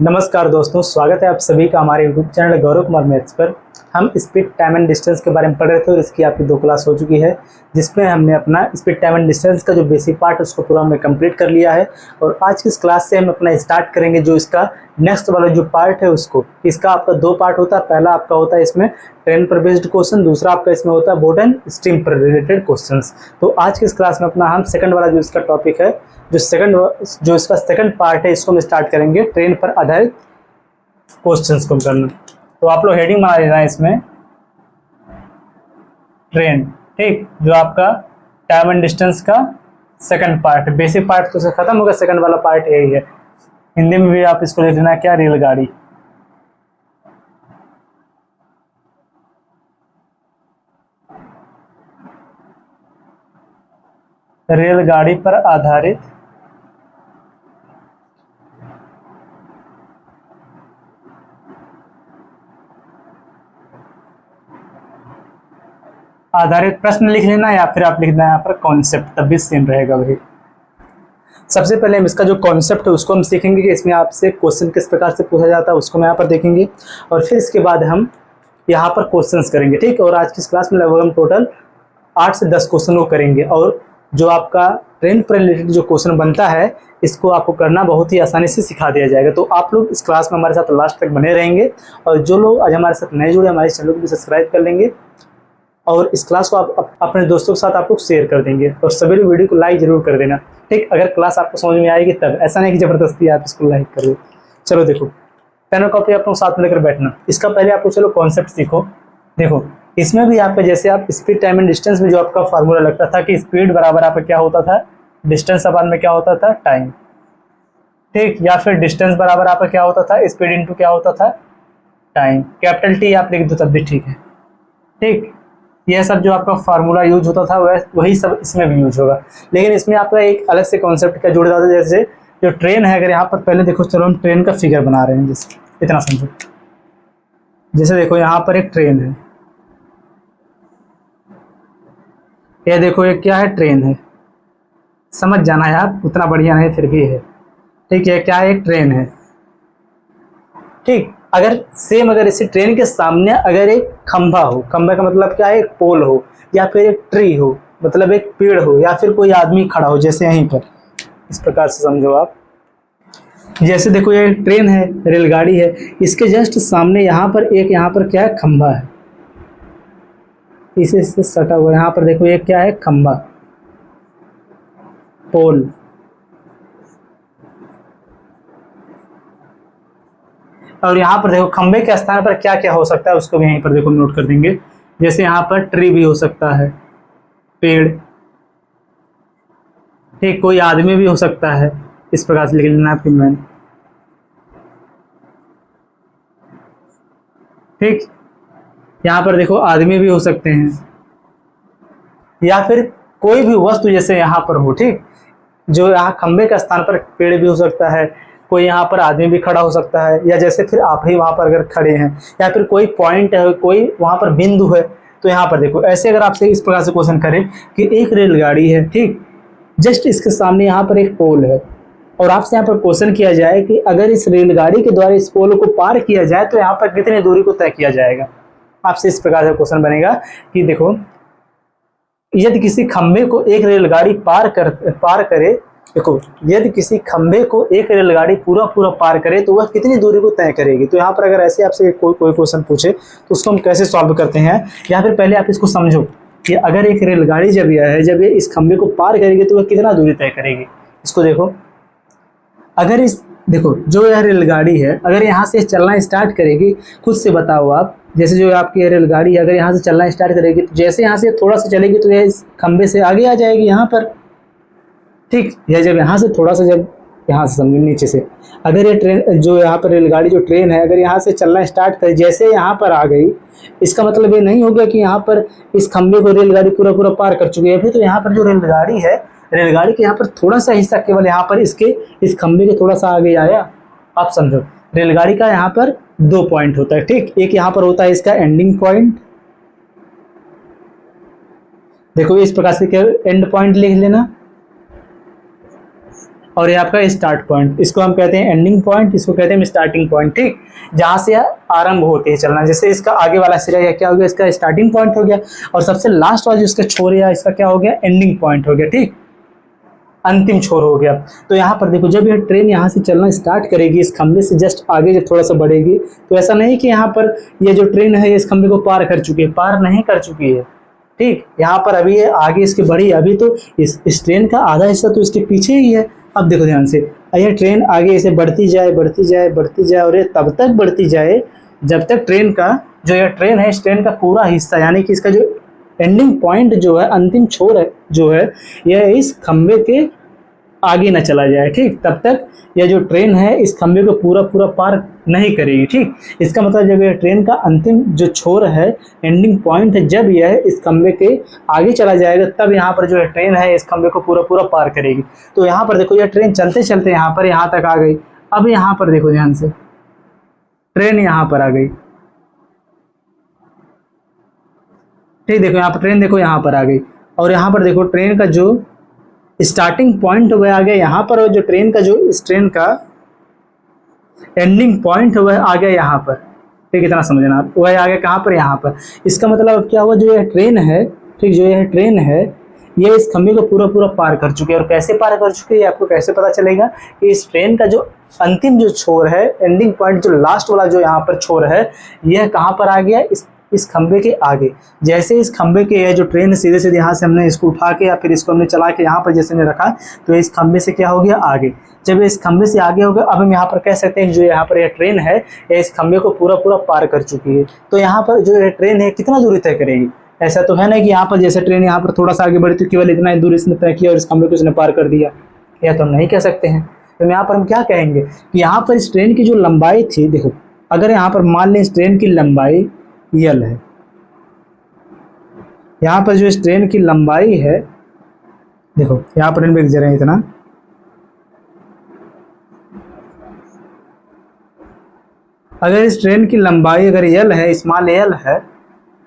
नमस्कार दोस्तों, स्वागत है आप सभी का हमारे YouTube channel Gaurav Kumar maths पर। हम स्पीड टाइम एंड डिस्टेंस के बारे में पढ़ रहे थे और इसकी आपकी 2 क्लास हो चुकी है, जिसमें हमने अपना स्पीड टाइम एंड डिस्टेंस का जो बेसिक पार्ट है उसको पूरा हमने कंप्लीट कर लिया है। और आज की इस क्लास से हम अपना स्टार्ट करेंगे जो इसका नेक्स्ट वाला जो पार्ट है उसको। इसका आपका 2 पार्ट होता है। पहला आपका होता है इसमें ट्रेन पर बेस्ड क्वेश्चन, दूसरा आपका इसमें होता है बोर्ड एंड स्ट्रीम पर रिलेटेड क्वेश्चंस। तो आज की इस क्लास में अपना हम सेकंड वाला जो इसका टॉपिक है, जो इसका सेकंड पार्ट है, इसको हम स्टार्ट करेंगे ट्रेन पर आधारित क्वेश्चंस को करना। तो आप लोग हेडिंग बना लेना है इसमें ट्रेन, ठीक, जो आपका टाइम एंड डिस्टेंस का सेकंड पार्ट है। बेसिक पार्ट तो खत्म होगा, सेकंड वाला पार्ट यही है। हिंदी में भी आप इसको लिख लेना क्या, रेलगाड़ी। रेलगाड़ी पर आधारित प्रश्न लिख लेना, या फिर आप लिख देना यहाँ पर कॉन्सेप्ट, तब भी सेम रहेगा भाई। सबसे पहले हम इसका जो कॉन्सेप्ट है उसको हम सीखेंगे कि इसमें आपसे क्वेश्चन किस प्रकार से पूछा जाता है, उसको हम यहाँ पर देखेंगे। और फिर इसके बाद हम यहाँ पर क्वेश्चंस करेंगे, ठीक। और आज की इस क्लास में लगभग हम टोटल 8 से 10 क्वेश्चन को करेंगे। और जो आपका ट्रेन पर रिलेटेड जो क्वेश्चन बनता है, इसको आपको करना बहुत ही आसानी से सिखा दिया जाएगा। तो आप लोग इस क्लास में हमारे साथ लास्ट तक बने रहेंगे। और जो लोग आज हमारे साथ नए जुड़े, हमारे चैनल को भी सब्सक्राइब कर लेंगे और इस क्लास को आप अपने दोस्तों के साथ आप लोग शेयर कर देंगे। और सभी लोग वीडियो को लाइक जरूर कर देना, ठीक। अगर क्लास आपको समझ में आएगी तब, ऐसा नहीं कि जबरदस्ती आप इसको लाइक कर दो। चलो देखो, पेन और कॉपी आप लोग साथ में लेकर बैठना। इसका पहले आपको चलो कॉन्सेप्ट सीखो। देखो, इसमें भी आपका जैसे आप स्पीड टाइम एंड डिस्टेंस में जो आपका फार्मूला लगता था कि स्पीड बराबर आपका क्या होता था, डिस्टेंस अपान में क्या होता था, टाइम, ठीक। या फिर डिस्टेंस बराबर आपका क्या होता था, स्पीड इंटू क्या होता था, टाइम। कैपिटल टी आप लिख दो तब भी ठीक है, ठीक। यह सब जो आपका फार्मूला यूज होता था वही सब इसमें भी यूज होगा। लेकिन इसमें आपका एक अलग से कॉन्सेप्ट का जुड़ जाता है। जैसे जो ट्रेन है, अगर यहाँ पर पहले देखो, चलो हम ट्रेन का फिगर बना रहे हैं, जैसे इतना समझो। जैसे देखो यहाँ पर एक ट्रेन है, ये देखो ये क्या है, ट्रेन है। समझ जाना है आप, उतना बढ़िया नहीं फिर भी है, ठीक है। क्या है, एक ट्रेन है, ठीक। अगर इसी ट्रेन के सामने अगर एक खंभा हो, खंभे का मतलब क्या है, एक पोल हो, या फिर एक ट्री हो, मतलब एक पेड़ हो, या फिर कोई आदमी खड़ा हो, जैसे यहीं पर, इस प्रकार से समझो आप। जैसे देखो ये ट्रेन है, रेलगाड़ी है, इसके जस्ट सामने यहाँ पर क्या है, खंभा है। इसे सटा हुआ यहाँ पर देखो, ये क्या है, खंभा, पोल। और यहाँ पर देखो खंबे के स्थान पर क्या क्या हो सकता है, उसको भी यहीं पर देखो नोट कर देंगे। जैसे यहाँ पर ट्री भी हो सकता है, पेड़, ठीक। कोई आदमी भी हो सकता है, इस प्रकार से लिख लेना आपकी मैन, ठीक। यहाँ पर देखो आदमी भी हो सकते हैं, या फिर कोई भी वस्तु जैसे यहाँ पर हो, ठीक। जो यहाँ खंबे के स्थान पर पेड़ भी हो सकता है, कोई यहाँ पर आदमी भी खड़ा हो सकता है, या जैसे फिर आप ही वहाँ पर अगर खड़े हैं, या फिर कोई पॉइंट है, कोई वहाँ पर बिंदु है। तो यहाँ पर देखो ऐसे अगर आपसे इस प्रकार से क्वेश्चन करें कि एक रेलगाड़ी है, ठीक, जस्ट इसके सामने यहाँ पर एक पोल है, और आपसे यहाँ पर क्वेश्चन किया जाए कि अगर इस रेलगाड़ी के द्वारा इस पोल को पार किया जाए तो यहाँ पर कितनी दूरी को तय किया जाएगा। आपसे इस प्रकार से क्वेश्चन बनेगा कि देखो, यदि किसी खंबे को एक रेलगाड़ी पार करे, देखो यदि किसी खंबे को एक रेलगाड़ी पूरा पार करे तो वह कितनी दूरी को तय करेगी। तो यहाँ पर अगर ऐसे आपसे कोई क्वेश्चन पूछे तो उसको हम कैसे सॉल्व करते हैं, या फिर पहले आप इसको समझो कि अगर एक रेलगाड़ी जब ये इस खंबे को पार करेगी तो वह कितना दूरी तय करेगी। इसको देखो, अगर देखो जो यह रेलगाड़ी है, अगर यहाँ से चलना स्टार्ट करेगी, खुद से बताओ आप, जैसे जो आपकी रेलगाड़ी अगर यहाँ से चलना स्टार्ट करेगी तो जैसे यहाँ से थोड़ा सा चलेगी तो यह इस खंबे से आगे आ जाएगी यहाँ पर, ठीक। या जब यहाँ से थोड़ा सा, जब यहाँ से समझो नीचे से, अगर ये ट्रेन जो यहाँ पर रेलगाड़ी जो ट्रेन है, अगर यहाँ से चलना स्टार्ट करे, जैसे यहाँ पर आ गई, इसका मतलब ये नहीं होगा कि यहाँ पर इस खंबे को रेलगाड़ी पूरा पार कर चुकी है। फिर तो यहाँ पर जो रेलगाड़ी है, रेलगाड़ी के यहाँ पर थोड़ा सा हिस्सा केवल यहाँ पर इस खंबे के थोड़ा सा आगे आया। आप समझो, रेलगाड़ी का यहाँ पर 2 पॉइंट होता है, ठीक। एक यहाँ पर होता है इसका एंडिंग पॉइंट, देखो इस प्रकार से एंड पॉइंट लिख लेना, और ये आपका स्टार्ट पॉइंट, इसको हम कहते हैं एंडिंग पॉइंट, इसको कहते हैं स्टार्टिंग पॉइंट, ठीक, जहाँ से आरंभ होती है चलना। जैसे इसका आगे वाला सिरा या क्या हो गया, इसका स्टार्टिंग पॉइंट हो गया, और सबसे लास्ट वाला जो इसका छोर या इसका क्या हो गया, एंडिंग पॉइंट हो गया, ठीक, अंतिम छोर हो गया। तो यहाँ पर देखो जब यह ट्रेन यहाँ से चलना स्टार्ट करेगी इस खंबे से जस्ट आगे जब थोड़ा सा बढ़ेगी, तो ऐसा नहीं कि यहाँ पर ये जो ट्रेन है इस खंबे को पार कर चुकी है, पार नहीं कर चुकी है, ठीक, यहाँ पर अभी है आगे इसके बढ़ी, अभी तो इस ट्रेन का आधा हिस्सा तो इसके पीछे ही है। अब देखो ध्यान से, यह ट्रेन आगे इसे बढ़ती जाए बढ़ती जाए बढ़ती जाए, और ये तब तक बढ़ती जाए जब तक ट्रेन का जो यह ट्रेन है इस ट्रेन का पूरा हिस्सा यानी कि इसका जो एंडिंग पॉइंट जो है, अंतिम छोर है जो है, यह इस खंबे के आगे न चला जाए, ठीक, तब तक यह जो ट्रेन है इस खंबे को पूरा पूरा पार नहीं करेगी, ठीक। इसका मतलब जब यह ट्रेन का अंतिम जो छोर है, एंडिंग पॉइंट है, जब यह इस खंबे के आगे चला जाएगा तब यहाँ पर जो है ट्रेन है इस खंबे को पूरा पूरा पार करेगी। तो यहाँ पर देखो यह ट्रेन चलते चलते यहाँ पर यहाँ तक आ गई। अब यहाँ पर देखो ध्यान से, ट्रेन यहाँ पर आ गई, ठीक, देखो यहाँ पर ट्रेन देखो यहाँ पर आ गई, और यहाँ पर देखो ट्रेन का जो स्टार्टिंग पॉइंट वह आ गया यहाँ पर, और जो ट्रेन का जो इस ट्रेन का एंडिंग पॉइंट वह आ गया यहाँ पर, ठीक, इतना समझना आप, वह आ गया कहाँ पर, यहाँ पर। इसका मतलब अब क्या हुआ, जो यह ट्रेन है, ठीक, जो यह ट्रेन है ये इस खंबे को पूरा पूरा पार कर चुकी है। और कैसे पार कर चुकी है आपको कैसे पता चलेगा कि इस ट्रेन का जो अंतिम जो छोर है, एंडिंग पॉइंट जो लास्ट वाला जो यहाँ पर छोर है, यह कहाँ पर आ गया, इस खंबे के आगे। जैसे इस खंबे के ये जो ट्रेन सीधे सीधे यहाँ से हमने इसको उठा के या फिर इसको हमने चला के यहाँ पर जैसे ने रखा, तो इस खंबे से क्या हो गया, आगे। जब इस खंबे से आगे हो गया, अब हम यहाँ पर कह सकते हैं जो यहाँ पर यह ट्रेन है ये इस खंबे को पूरा पूरा पार कर चुकी है। तो यहाँ पर जो ये ट्रेन है कितना दूरी तय करेगी, ऐसा तो है ना कि यहाँ पर जैसे ट्रेन यहाँ पर थोड़ा सा आगे बढ़ी तो केवल इतना ही दूर इसने तय किया और इस खंबे को इसने पार कर दिया, या तो हम नहीं कह सकते हैं। तो यहाँ पर हम क्या कहेंगे कि यहाँ पर इस ट्रेन की जो लंबाई थी, देखो अगर यहाँ पर मान लें इस ट्रेन की लंबाई यल है, यहाँ पर जो इस ट्रेन की लंबाई है, देखो यहाँ पर लिख दे रहे हैं इतना, अगर इस ट्रेन की लंबाई अगर यल है, स्मॉल यल है,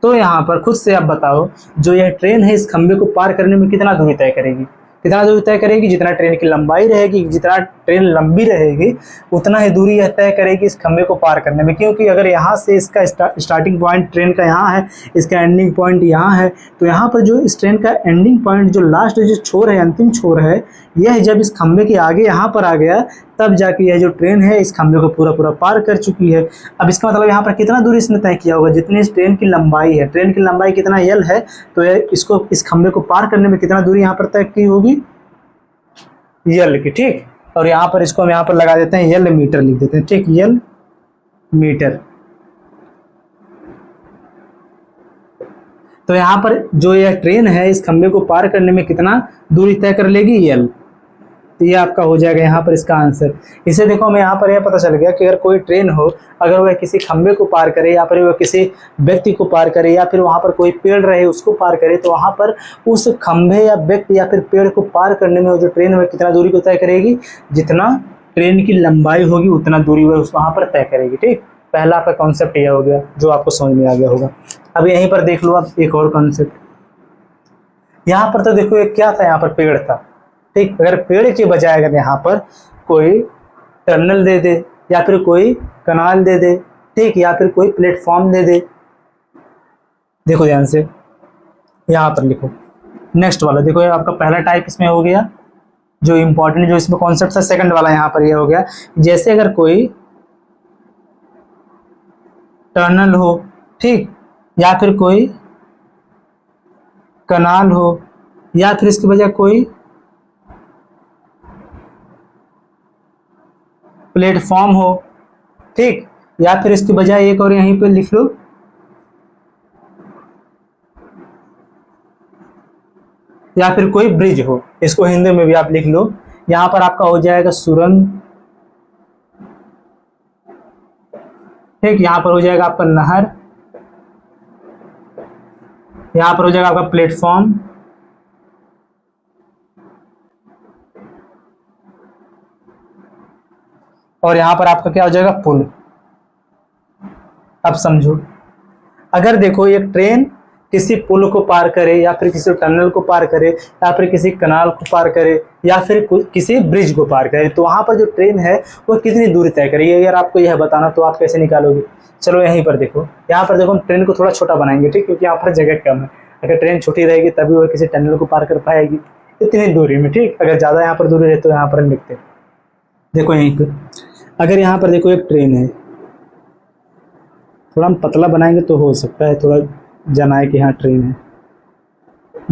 तो यहाँ पर खुद से आप बताओ जो यह ट्रेन है इस खंबे को पार करने में कितना दूरी तय करेगी, कितना दूरी तय करेगी, जितना ट्रेन की लंबाई रहेगी, जितना ट्रेन लंबी रहेगी उतना ही दूरी यह तय करेगी इस खंबे को पार करने में। क्योंकि अगर यहाँ से इसका स्टार्टिंग पॉइंट ट्रेन का यहाँ है, इसका एंडिंग पॉइंट यहाँ है, तो यहाँ पर जो इस ट्रेन का एंडिंग पॉइंट जो लास्ट जो छोर है, अंतिम छोर है, यह जब इस खंबे के आगे यहाँ पर आ गया तब जाके यह जो ट्रेन है इस खंबे को पूरा पूरा पार कर चुकी है। अब इसका मतलब यहाँ पर कितना दूरी इसने तय किया होगा, जितनी इस ट्रेन की लंबाई है, ट्रेन की लंबाई कितना यल है, तो यह इसको इस खंबे को पार करने में कितना दूरी यहाँ पर तय की होगी, यल की, ठीक। और यहाँ पर इसको हम यहाँ पर लगा देते हैं यल मीटर लिख देते हैं, ठीक, यल मीटर। तो यहाँ पर जो यह ट्रेन है इस खंबे को पार करने में कितना दूरी तय कर लेगी, यल। तो ये आपका हो जाएगा यहाँ पर इसका आंसर। इसे देखो हमें यहाँ पर यह पता चल गया कि अगर कोई ट्रेन हो, अगर वह किसी खंबे को पार करे या फिर वह किसी व्यक्ति को पार करे या फिर वहाँ पर कोई पेड़ रहे उसको पार करे, तो वहाँ पर उस खंबे या व्यक्ति या फिर पेड़ को पार करने में वो जो ट्रेन है कितना दूरी को तय करेगी, जितना ट्रेन की लंबाई होगी उतना दूरी वह उस वहाँ पर तय करेगी, ठीक। पहला आपका कॉन्सेप्ट यह हो गया जो आपको समझ में आ गया होगा। अब यहीं पर देख लो आप एक और कॉन्सेप्ट, यहाँ पर तो देखो एक क्या था, यहाँ पर पेड़ था, ठीक। अगर पेड़ के बजाय अगर यहाँ पर कोई टनल दे दे या फिर कोई कनाल दे दे, ठीक, या फिर कोई प्लेटफॉर्म दे दे, देखो ध्यान से यहाँ पर लिखो नेक्स्ट वाला, देखो आपका पहला टाइप इसमें हो गया जो इम्पोर्टेंट जो इसमें कॉन्सेप्ट था, सेकंड वाला यहाँ पर ये हो गया। जैसे अगर कोई टनल हो, ठीक, या फिर कोई कनाल हो या फिर इसके बजाय कोई प्लेटफॉर्म हो, ठीक, या फिर इसके बजाय एक और यहीं पे लिख लो या फिर कोई ब्रिज हो, इसको हिंदी में भी आप लिख लो। यहाँ पर आपका हो जाएगा सुरंग, ठीक, यहाँ पर हो जाएगा आपका नहर, यहाँ पर हो जाएगा आपका प्लेटफॉर्म, और यहाँ पर आपका क्या हो जाएगा, पुल। अब समझो, अगर देखो एक ट्रेन किसी पुल को पार करे, या फिर किसी टनल को पार करे, या फिर किसी कनाल को पार करे, या फिर किसी ब्रिज को पार करे, तो वहाँ पर जो ट्रेन है वो कितनी दूरी तय करेगी। अगर आपको यह बताना तो आप कैसे निकालोगे। चलो यहीं पर देखो, यहाँ पर देखो हम ट्रेन को थोड़ा छोटा बनाएंगे, ठीक, क्योंकि यहाँ पर जगह कम है। अगर ट्रेन छोटी रहेगी तभी वो किसी टनल को पार कर पाएगी इतनी दूरी में, ठीक। अगर ज़्यादा यहाँ पर दूरी रहे तो यहाँ पर हम लिखते हैं, देखो यहीं पर, अगर यहाँ पर देखो एक ट्रेन है, थोड़ा हम पतला बनाएंगे तो हो सकता है थोड़ा जनाए कि हाँ ट्रेन है।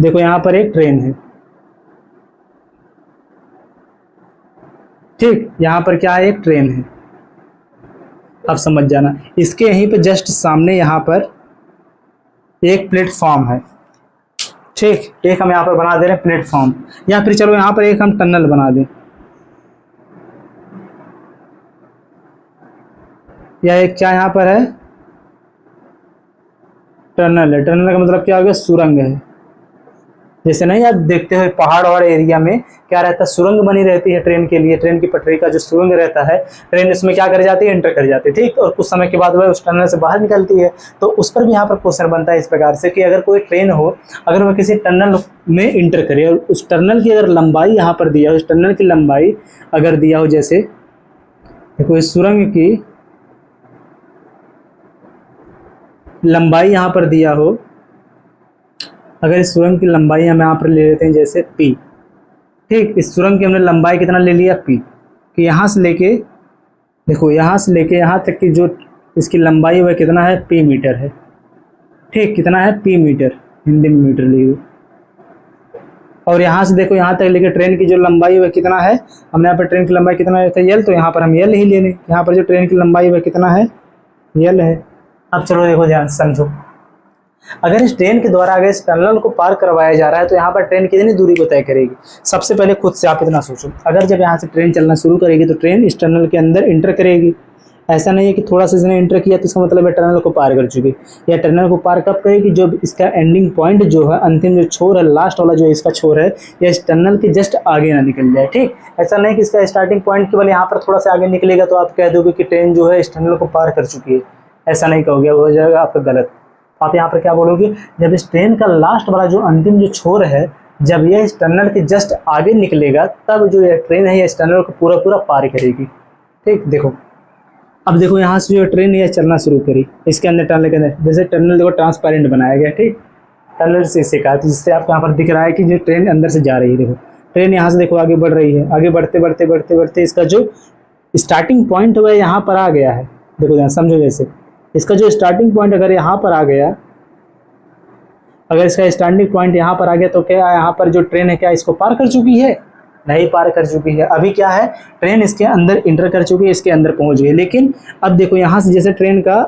देखो यहाँ पर एक ट्रेन है, ठीक, यहाँ पर क्या है, एक ट्रेन है। अब समझ जाना, इसके यहीं पे जस्ट सामने यहाँ पर एक प्लेटफॉर्म है, ठीक। एक हम यहाँ पर बना दे रहे हैं प्लेटफॉर्म, या फिर चलो यहाँ पर एक हम टनल बना दें, या एक क्या यहाँ पर है, टनल है। टनल का मतलब क्या हो गया, सुरंग है। जैसे नहीं आप देखते हो पहाड़ और एरिया में क्या रहता है, सुरंग बनी रहती है ट्रेन के लिए, ट्रेन की पटरी का जो सुरंग रहता है, ट्रेन इसमें क्या कर जाती है, एंटर कर जाती है, ठीक। और कुछ समय के बाद वह उस टनल से बाहर निकलती है। तो उस पर भी यहाँ पर क्वेश्चन बनता है इस प्रकार से कि अगर कोई ट्रेन हो, अगर वह किसी टनल में इंटर करे और उस टनल की अगर लंबाई यहाँ पर दिया हो, उस टनल की लंबाई अगर दिया हो, जैसे देखो इस सुरंग की लंबाई यहाँ पर दिया हो, अगर इस सुरंग की लंबाई हम यहाँ पर ले लेते हैं जैसे p, ठीक। इस सुरंग की हमने लंबाई कितना ले लिया, p, कि यहाँ से लेके देखो, यहाँ से लेके यहाँ तक की जो इसकी लंबाई वह कितना है, p मीटर है, ठीक। कितना है, p मीटर, हिंदी में मीटर लिखो। और यहाँ से देखो यहाँ तक लेके ट्रेन की जो लंबाई वह कितना है, हमने यहाँ पर ट्रेन की लंबाई कितना रहता है, l, तो यहाँ पर हम l ही ले लें। यहाँ पर जो ट्रेन की लंबाई वह कितना है, l है। अब चलो देखो ध्यान समझो, अगर इस ट्रेन के द्वारा अगर इस टनल को पार करवाया जा रहा है तो यहाँ पर ट्रेन कितनी दूरी को तय करेगी। सबसे पहले खुद से आप इतना सोचो, अगर जब यहाँ से ट्रेन चलना शुरू करेगी तो ट्रेन इस टनल के अंदर इंटर करेगी। ऐसा नहीं है कि थोड़ा सा इसने इंटर किया तो इसका मतलब है टनल को पार कर चुकी। या टनल को पार कब करेगी, जब इसका एंडिंग पॉइंट जो है, अंतिम जो छोर है, लास्ट वाला जो इसका छोर है, या इस टनल के जस्ट आगे ना निकल जाए, ठीक। ऐसा नहीं कि इसका स्टार्टिंग पॉइंट केवल यहाँ पर थोड़ा सा आगे निकलेगा तो आप कह दोगे कि ट्रेन जो है इस टनल को पार कर चुकी है। ऐसा नहीं कहोगे, वो हो जाएगा आपका गलत। आप यहाँ पर क्या बोलोगे, जब इस ट्रेन का लास्ट वाला जो अंतिम जो छोर है, जब यह इस टनल के जस्ट आगे निकलेगा तब जो यह ट्रेन है इस टनल को पूरा पूरा पार करेगी, ठीक। देखो अब देखो यहाँ से जो ट्रेन है चलना शुरू करी, इसके अंदर टनल के अंदर, जैसे टनल देखो ट्रांसपेरेंट बनाया गया, ठीक। टनल से कहा, जिससे आपको यहाँ पर दिख रहा है कि जो ट्रेन अंदर से जा रही है। देखो ट्रेन यहाँ से देखो आगे बढ़ रही है, आगे बढ़ते बढ़ते बढ़ते बढ़ते इसका जो स्टार्टिंग पॉइंट वह यहाँ पर आ गया है। देखो ध्यान समझो, जैसे इसका जो स्टार्टिंग पॉइंट अगर यहाँ पर आ गया, अगर इसका स्टार्टिंग पॉइंट यहाँ पर आ गया तो क्या यहाँ पर जो ट्रेन है क्या इसको पार कर चुकी है, नहीं पार कर चुकी है। अभी क्या है, ट्रेन इसके अंदर इंटर कर चुकी है, इसके अंदर पहुँच गई। लेकिन अब देखो यहाँ से जैसे ट्रेन का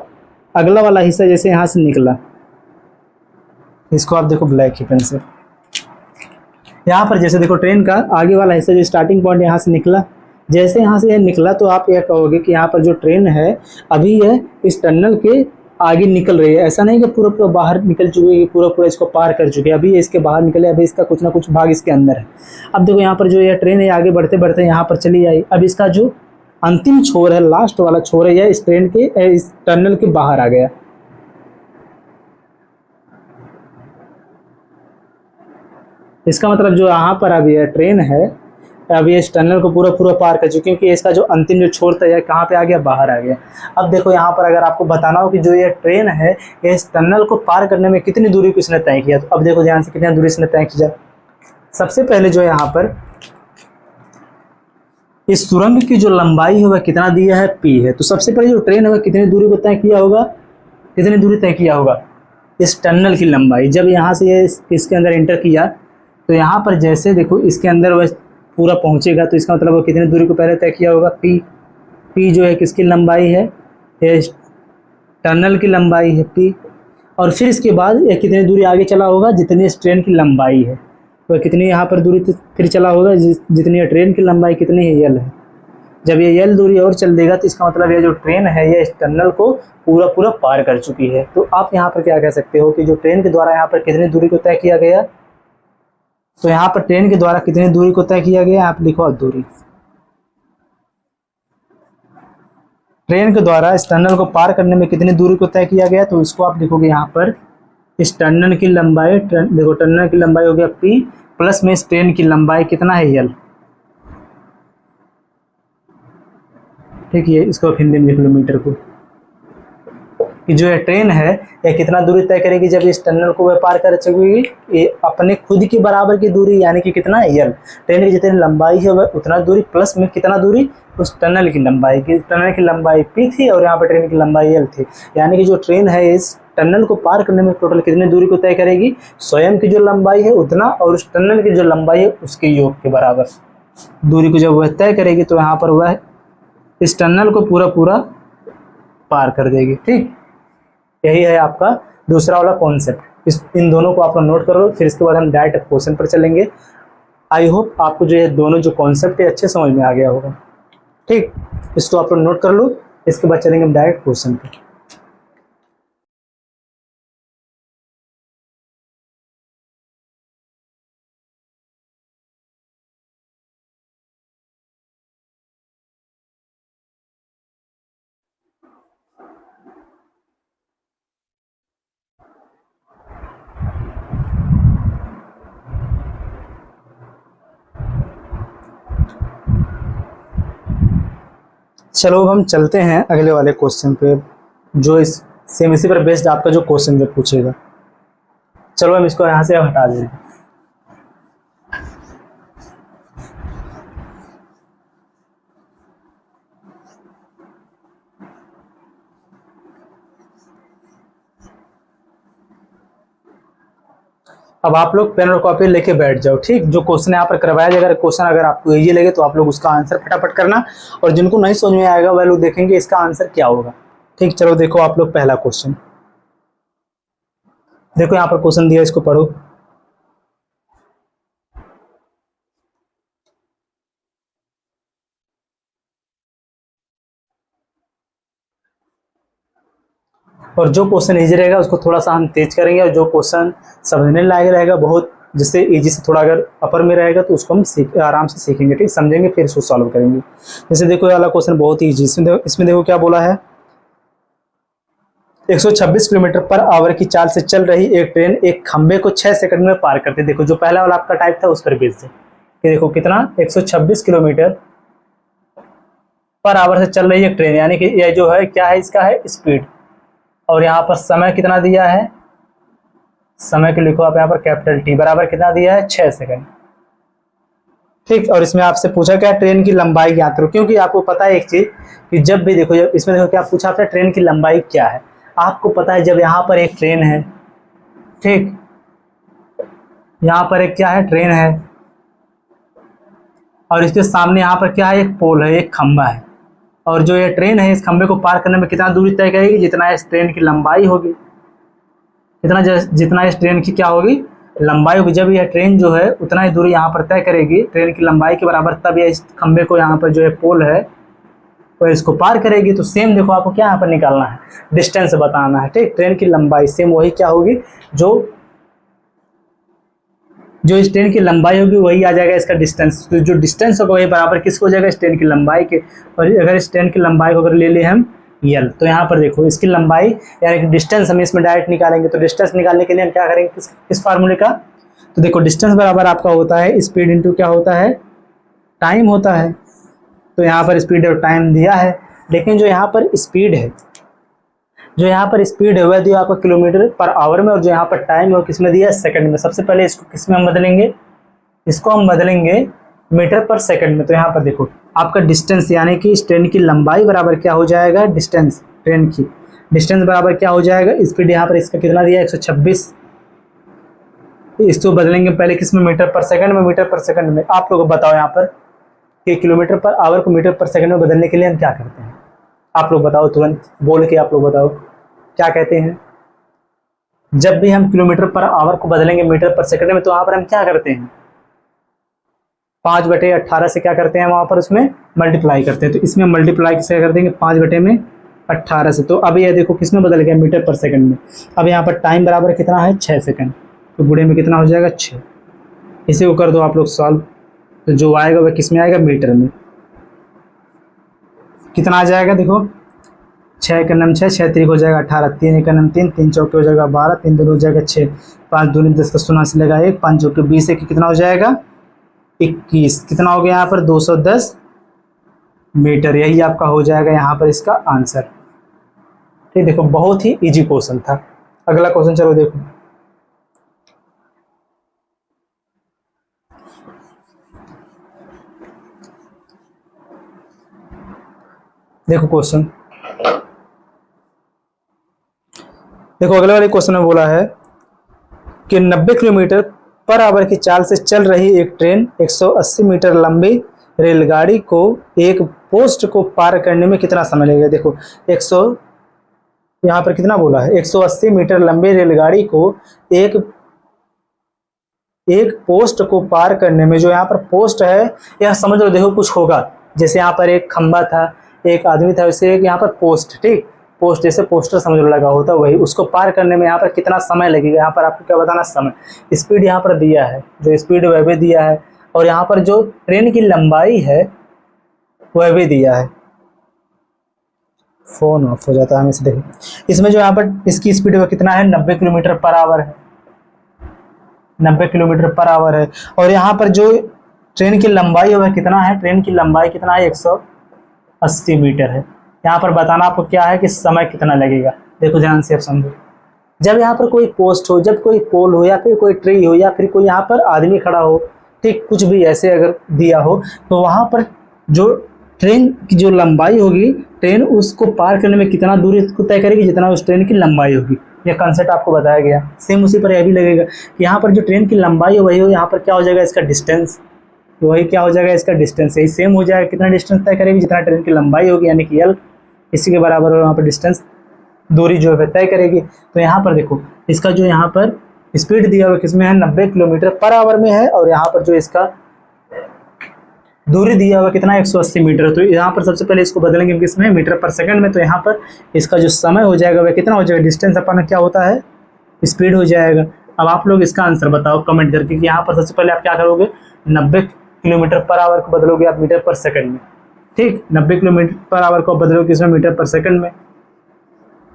अगला वाला हिस्सा जैसे यहाँ से निकला, इसको आप देखो ब्लैक की पेन से, यहाँ पर जैसे देखो ट्रेन का आगे वाला हिस्सा जो स्टार्टिंग पॉइंट यहाँ से निकला, जैसे यहाँ से यह निकला तो आप यह कहोगे कि यहाँ पर जो ट्रेन है अभी यह इस टनल के आगे निकल रही है। ऐसा नहीं कि पूरा पूरा बाहर निकल चुकी है, पूरा पूरा इसको पार कर चुकी है, अभी इसके बाहर निकले, अभी इसका कुछ ना कुछ भाग इसके अंदर है। अब देखो यहाँ पर जो यह ट्रेन है आगे बढ़ते बढ़ते यहाँ पर चली आई, अब इसका जो अंतिम छोर है, लास्ट वाला छोर है, यह इस ट्रेन के इस टनल के बाहर आ गया। इसका मतलब जो यहाँ पर अभी यह ट्रेन है अभी इस टनल को पूरा पूरा पार कर चुकी है, क्योंकि इसका जो अंतिम जो छोर था यह कहाँ पे आ गया, बाहर आ गया। अब देखो यहाँ पर अगर आपको बताना हो कि जो ये ट्रेन है ये इस टनल को पार करने में कितनी दूरी को इसने तय किया, तो अब देखो ध्यान से कितनी दूरी इसने तय किया। सबसे पहले जो यहाँ पर इस सुरंग की जो लंबाई है वह कितना दिया है, p है। तो सबसे पहले जो ट्रेन है वह कितनी दूरी को तय किया होगा, कितनी दूरी तय किया होगा, इस टनल की लंबाई। जब यहाँ से ये इसके अंदर एंटर किया तो यहाँ पर जैसे देखो इसके अंदर वह पूरा पहुँचेगा, तो इसका मतलब वो कितनी दूरी को पहले तय किया होगा, p जो है किसकी लंबाई है, ये टनल की लंबाई है p। और फिर इसके बाद ये कितनी दूरी आगे चला होगा, जितनी इस ट्रेन की लंबाई है, तो कितनी यहाँ पर दूरी फिर चला होगा, जितनी ट्रेन की लंबाई कितनी है, यल है। जब ये यल दूरी और चल देगा तो इसका मतलब ये जो ट्रेन है ये इस टनल को पूरा पूरा पार कर चुकी है। तो आप यहाँ पर क्या कह सकते हो कि जो ट्रेन के द्वारा यहाँ पर कितनी दूरी को तय किया गया, तो यहाँ पर ट्रेन के द्वारा कितनी दूरी को तय किया गया, आप लिखो दूरी। ट्रेन के द्वारा इस टनल को पार करने में कितनी दूरी को तय किया गया, तो इसको आप लिखोगे यहाँ पर इस टनल की लंबाई देखो टनल की लंबाई हो गया p प्लस में इस ट्रेन की लंबाई कितना है l। ठीक है, इसको आप हिंदी में किलोमीटर को कि जो ये ट्रेन है यह कितना दूरी तय करेगी जब इस टनल को वह पार कर चुकेगी, ये अपने खुद की बराबर की दूरी यानी कि कितना यल। ट्रेन की जितनी लंबाई है वह उतना दूरी प्लस में कितना दूरी उस टनल की लंबाई की। टनल की लंबाई p थी और यहाँ पर ट्रेन की लंबाई l थी, यानी कि जो ट्रेन है इस टनल को पार करने में टोटल कितनी दूरी को तय करेगी, स्वयं की जो लंबाई है उतना और उस टनल की जो लंबाई है उसके योग के बराबर दूरी को जब वह तय करेगी तो यहाँ पर वह इस टनल को पूरा पूरा पार कर देगी। ठीक, यही है आपका दूसरा वाला कॉन्सेप्ट। इन दोनों को आप नोट करो, फिर इसके बाद हम डायरेक्ट क्वेश्चन पर चलेंगे। आई होप आपको जो ये दोनों जो कॉन्सेप्ट है अच्छे समझ में आ गया होगा। ठीक, इसको आप लोग नोट कर लो, इसके बाद चलेंगे हम डायरेक्ट क्वेश्चन पर। चलो अब हम चलते हैं अगले वाले क्वेश्चन पे, जो इस सेम इसी पर बेस्ड आपका जो क्वेश्चन जो पूछेगा। चलो हम इसको यहाँ से हटा दें। अब आप लोग पेन और कॉपी लेके बैठ जाओ। ठीक, जो क्वेश्चन यहाँ पर करवाया जाएगा, अगर क्वेश्चन अगर आपको इजी लगे तो आप लोग उसका आंसर फटाफट करना, और जिनको नहीं समझ में आएगा वह लोग देखेंगे इसका आंसर क्या होगा। ठीक, चलो देखो आप लोग पहला क्वेश्चन देखो, यहाँ पर क्वेश्चन दिया, इसको पढ़ो। और जो क्वेश्चन इजी रहेगा उसको थोड़ा सा हम तेज करेंगे, और जो क्वेश्चन समझने लायक रहेगा बहुत जिससे इजी से थोड़ा अगर अपर में रहेगा तो उसको हम आराम से सीखेंगे। ठीक, समझेंगे फिर इसको सॉल्व करेंगे। जैसे देखो ये वाला क्वेश्चन बहुत ही ईजी, इसमें देखो क्या बोला है, 126 किलोमीटर पर आवर की चाल से चल रही एक ट्रेन एक खंबे को 6 सेकंड में पार करती है। देखो जो पहला वाला आपका टाइप था उस पर बेस है कि देखो कितना 126 किलोमीटर पर आवर से चल रही एक ट्रेन, यानी कि यह जो है क्या है, इसका है स्पीड, और यहाँ पर समय कितना दिया है, समय को लिखो आप यहाँ पर कैपिटल T, बराबर कितना दिया है 6 सेकंड। ठीक, और इसमें आपसे पूछा क्या, ट्रेन की लंबाई ज्ञात करो, क्योंकि आपको पता है एक चीज कि जब भी देखो, जब इसमें देखो क्या पूछा आपसे, ट्रेन की लंबाई क्या है। आपको पता है जब यहाँ पर एक ट्रेन है, ठीक, यहाँ पर एक क्या है, ट्रेन है, और इसके सामने यहाँ पर क्या है, एक पोल है, एक खंबा है, और जो ये ट्रेन है इस खंबे को पार करने में कितना दूरी तय करेगी, जितना इस ट्रेन की लंबाई होगी, जितना इस ट्रेन की क्या होगी, लंबाई होगी। जब यह ट्रेन जो है उतना ही दूरी यहाँ पर तय करेगी ट्रेन की लंबाई के बराबर, तब यह इस खंबे को यहाँ पर जो है पोल है तो इसको पार करेगी। तो सेम देखो आपको क्या यहाँ पर निकालना है, डिस्टेंस बताना है। ठीक, ट्रेन की लंबाई सेम वही क्या होगी, जो इस ट्रेन की लंबाई होगी वही आ जाएगा इसका डिस्टेंस। तो जो डिस्टेंस होगा वही बराबर किसको हो जाएगा, इस ट्रेन की लंबाई के। और अगर इस ट्रेन की लंबाई को अगर ले ले हम यल, तो यहाँ पर देखो इसकी लंबाई यानी कि डिस्टेंस हम इसमें डायरेक्ट निकालेंगे। तो डिस्टेंस निकालने के लिए हम क्या करेंगे, किस फार्मूले का, तो देखो डिस्टेंस बराबर आपका होता है स्पीड इंटू क्या होता है, टाइम होता है। तो यहाँ पर स्पीड और टाइम दिया है, लेकिन जो यहाँ पर स्पीड है, जो यहाँ पर स्पीड है वह दिया आपका किलोमीटर पर आवर में, और जो यहाँ पर टाइम है वो किसमें दिया है, सेकंड में। सबसे पहले इसको किसमें हम बदलेंगे, इसको हम बदलेंगे मीटर पर सेकंड में। तो यहाँ पर देखो आपका डिस्टेंस यानी कि इस ट्रेन की लंबाई बराबर क्या हो जाएगा, डिस्टेंस, ट्रेन की डिस्टेंस बराबर क्या हो जाएगा, स्पीड यहाँ पर इसका कितना दिया है 126, इसको बदलेंगे पहले किसमें, मीटर पर सेकंड में। मीटर पर सेकंड में आप लोग बताओ यहाँ पर कि किलोमीटर पर आवर को मीटर पर सेकंड में बदलने के लिए हम क्या करते हैं, आप लोग बताओ, तुरंत बोल के आप लोग बताओ क्या कहते हैं। जब भी हम किलोमीटर पर आवर को बदलेंगे मीटर पर सेकंड में तो वहाँ पर हम क्या करते हैं, 5/18 से क्या करते हैं, वहाँ पर उसमें मल्टीप्लाई करते हैं। तो इसमें मल्टीप्लाई किससे कर देंगे, 5/18 से। तो अब ये देखो किस में बदल गया, मीटर पर सेकंड में। अब यहाँ पर टाइम बराबर कितना है, 6 सेकंड। तो बूढ़े में कितना हो जाएगा, 6। इसे को कर दो आप लोग सॉल्व, तो जो आएगा वह किस में आएगा, मीटर में। कितना आ जाएगा देखो 6 का नम 6, 6 3 हो जाएगा 18, 3 1 नम 3, 3 चौके हो जाएगा 12, 3 2 हो जाएगा 6, 5 दूनी 10 का शून्य से लगा 1, 5 चौके 20 है कि कितना हो जाएगा 21। कितना हो गया यहाँ पर 210 मीटर। यही आपका हो जाएगा यहाँ पर इसका आंसर। ठीक, देखो बहुत ही इजी क्वेश्चन था। अगला क्वेश्चन चलो देखो। देखो क्वेश्चन, देखो अगले वाले क्वेश्चन में बोला है कि 90 किलोमीटर पर आवर की चाल से चल रही एक ट्रेन 180 मीटर लंबी रेलगाड़ी को एक पोस्ट को पार करने में कितना समय लगेगा। देखो 100 यहाँ पर कितना बोला है, 180 मीटर लंबी रेलगाड़ी को एक पोस्ट को पार करने में, जो यहाँ पर पोस्ट है यह समझ लो, देखो कुछ होगा, जैसे यहाँ पर एक खंबा था, एक आदमी था, वैसे एक यहाँ पर पोस्ट, ठीक, पोस्ट जैसे पोस्टर समझ लो लगा होता, वही उसको पार करने में यहाँ पर कितना समय लगेगा। यहाँ पर आपको क्या बताना, समय। स्पीड यहाँ पर दिया है, जो स्पीड वह भी दिया है, और यहाँ पर जो ट्रेन की लंबाई है वह भी दिया है। फोन ऑफ हो जाता है हमें से। देखो इसमें जो यहाँ पर इसकी स्पीड वह कितना है, 90 किलोमीटर पर आवर है, 90 किलोमीटर पर आवर है। और यहाँ पर जो ट्रेन की लंबाई है वह कितना है, ट्रेन की लंबाई कितना है, 180 मीटर है। यहाँ पर बताना आपको क्या है कि समय कितना लगेगा। देखो ध्यान से आप समझो, जब यहाँ पर कोई पोस्ट हो, जब कोई पोल हो, या फिर कोई ट्री हो, या फिर कोई यहाँ पर आदमी खड़ा हो, ठीक, कुछ भी ऐसे अगर दिया हो, तो वहाँ पर जो ट्रेन की जो लंबाई होगी, ट्रेन उसको पार करने में कितना दूरी को तय करेगी, जितना उस ट्रेन की लंबाई होगी। यह कंसेप्ट आपको बताया गया। सेम उसी पर यह भी लगेगा कि यहाँ पर जो ट्रेन की लंबाई है वही हो, यहाँ पर क्या हो जाएगा इसका डिस्टेंस, वही क्या हो जाएगा इसका डिस्टेंस, यही सेम हो जाएगा। कितना डिस्टेंस तय करेगी, जितना ट्रेन की लंबाई होगी, यानी कि एल, इसी के बराबर हो यहाँ पर डिस्टेंस, दूरी जो है तय करेगी। तो यहाँ पर देखो इसका जो यहाँ पर स्पीड दिया हुआ किसमें है, 90 किलोमीटर पर आवर में है, और यहाँ पर जो इसका दूरी दिया हुआ कितना है, 180 मीटर। तो यहाँ पर सबसे पहले इसको बदलेंगे किसमें, मीटर पर सेकंड में। तो यहाँ पर इसका जो समय हो जाएगा वह कितना हो जाएगा, डिस्टेंस अपना क्या होता है, स्पीड हो जाएगा। अब आप लोग इसका आंसर बताओ कमेंट करके कि यहाँ पर सबसे पहले आप क्या करोगे, 90 किलोमीटर पर आवर को बदलोगे आप मीटर पर सेकंड में। ठीक, 90 किलोमीटर पर आवर को बदलोगे किसमें, मीटर पर सेकंड में।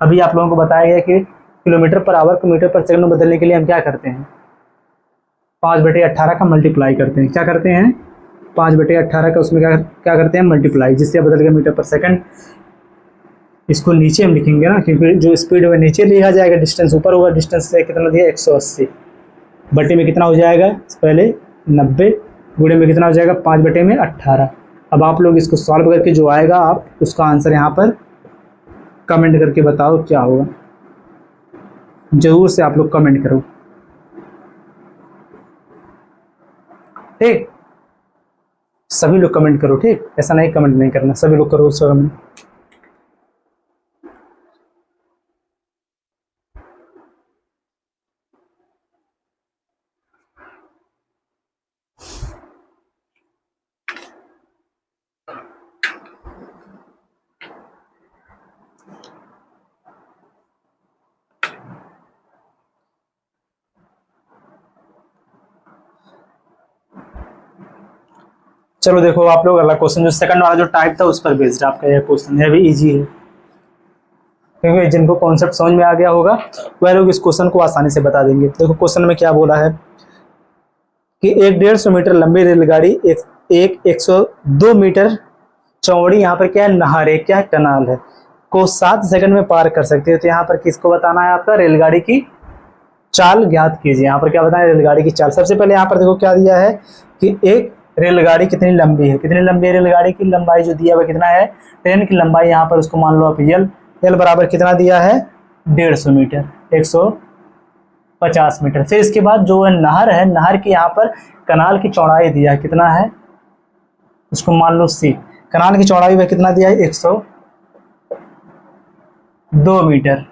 अभी आप लोगों को बताया गया कि किलोमीटर पर आवर को मीटर पर सेकंड में बदलने के लिए हम क्या करते हैं, 5/18 का मल्टीप्लाई करते हैं। क्या करते हैं, 5/18 का उसमें क्या करते हैं, मल्टीप्लाई, जिससे बदल गया मीटर पर सेकंड। इसको नीचे हम लिखेंगे ना, क्योंकि जो स्पीड है नीचे लिखा जाएगा, डिस्टेंस ऊपर होगा। डिस्टेंस से कितना दिया, 180 बटे में कितना हो जाएगा, पहले 90 गुणे में कितना हो जाएगा, 5/18। अब आप लोग इसको सॉल्व करके जो आएगा आप उसका आंसर यहाँ पर कमेंट करके बताओ क्या होगा। जरूर से आप लोग कमेंट करो, ठीक, सभी लोग कमेंट करो, ठीक, ऐसा नहीं कमेंट नहीं करना, सभी लोग करो उसका कमेंट। चलो देखो आप लोग अगला क्वेश्चन, जो सेकंड वाला जो टाइप था उस पर बेस्ड आपका यह क्वेश्चन, यह भी इजी है, क्योंकि जिनको कॉन्सेप्ट समझ में आ गया होगा वह लोग इस क्वेश्चन को आसानी से बता देंगे। देखो क्वेश्चन में क्या बोला है कि एक 150 मीटर लंबी रेलगाड़ी एक 102 मीटर चौड़ी, यहाँ पर क्या है, नहर है, क्या है, कनाल है, को 7 सेकंड में पार कर सकते हो। तो यहाँ पर किसको बताना है, आपका रेलगाड़ी की चाल ज्ञात कीजिए। यहाँ पर क्या बताना है, रेलगाड़ी की चाल। सबसे पहले यहाँ पर देखो क्या दिया है कि एक रेलगाड़ी कितनी लंबी है, कितनी लंबी है रेलगाड़ी की लंबाई, जो दिया हुआ कितना है, ट्रेन की लंबाई यहाँ पर उसको मान लो आप एल बराबर कितना दिया है, 150 मीटर, 150 मीटर। फिर इसके बाद जो नहर है, नहर की यहाँ पर कनाल की चौड़ाई दिया है, कितना है, उसको मान लो सी, कनाल की चौड़ाई वह कितना दिया है, 102 मीटर।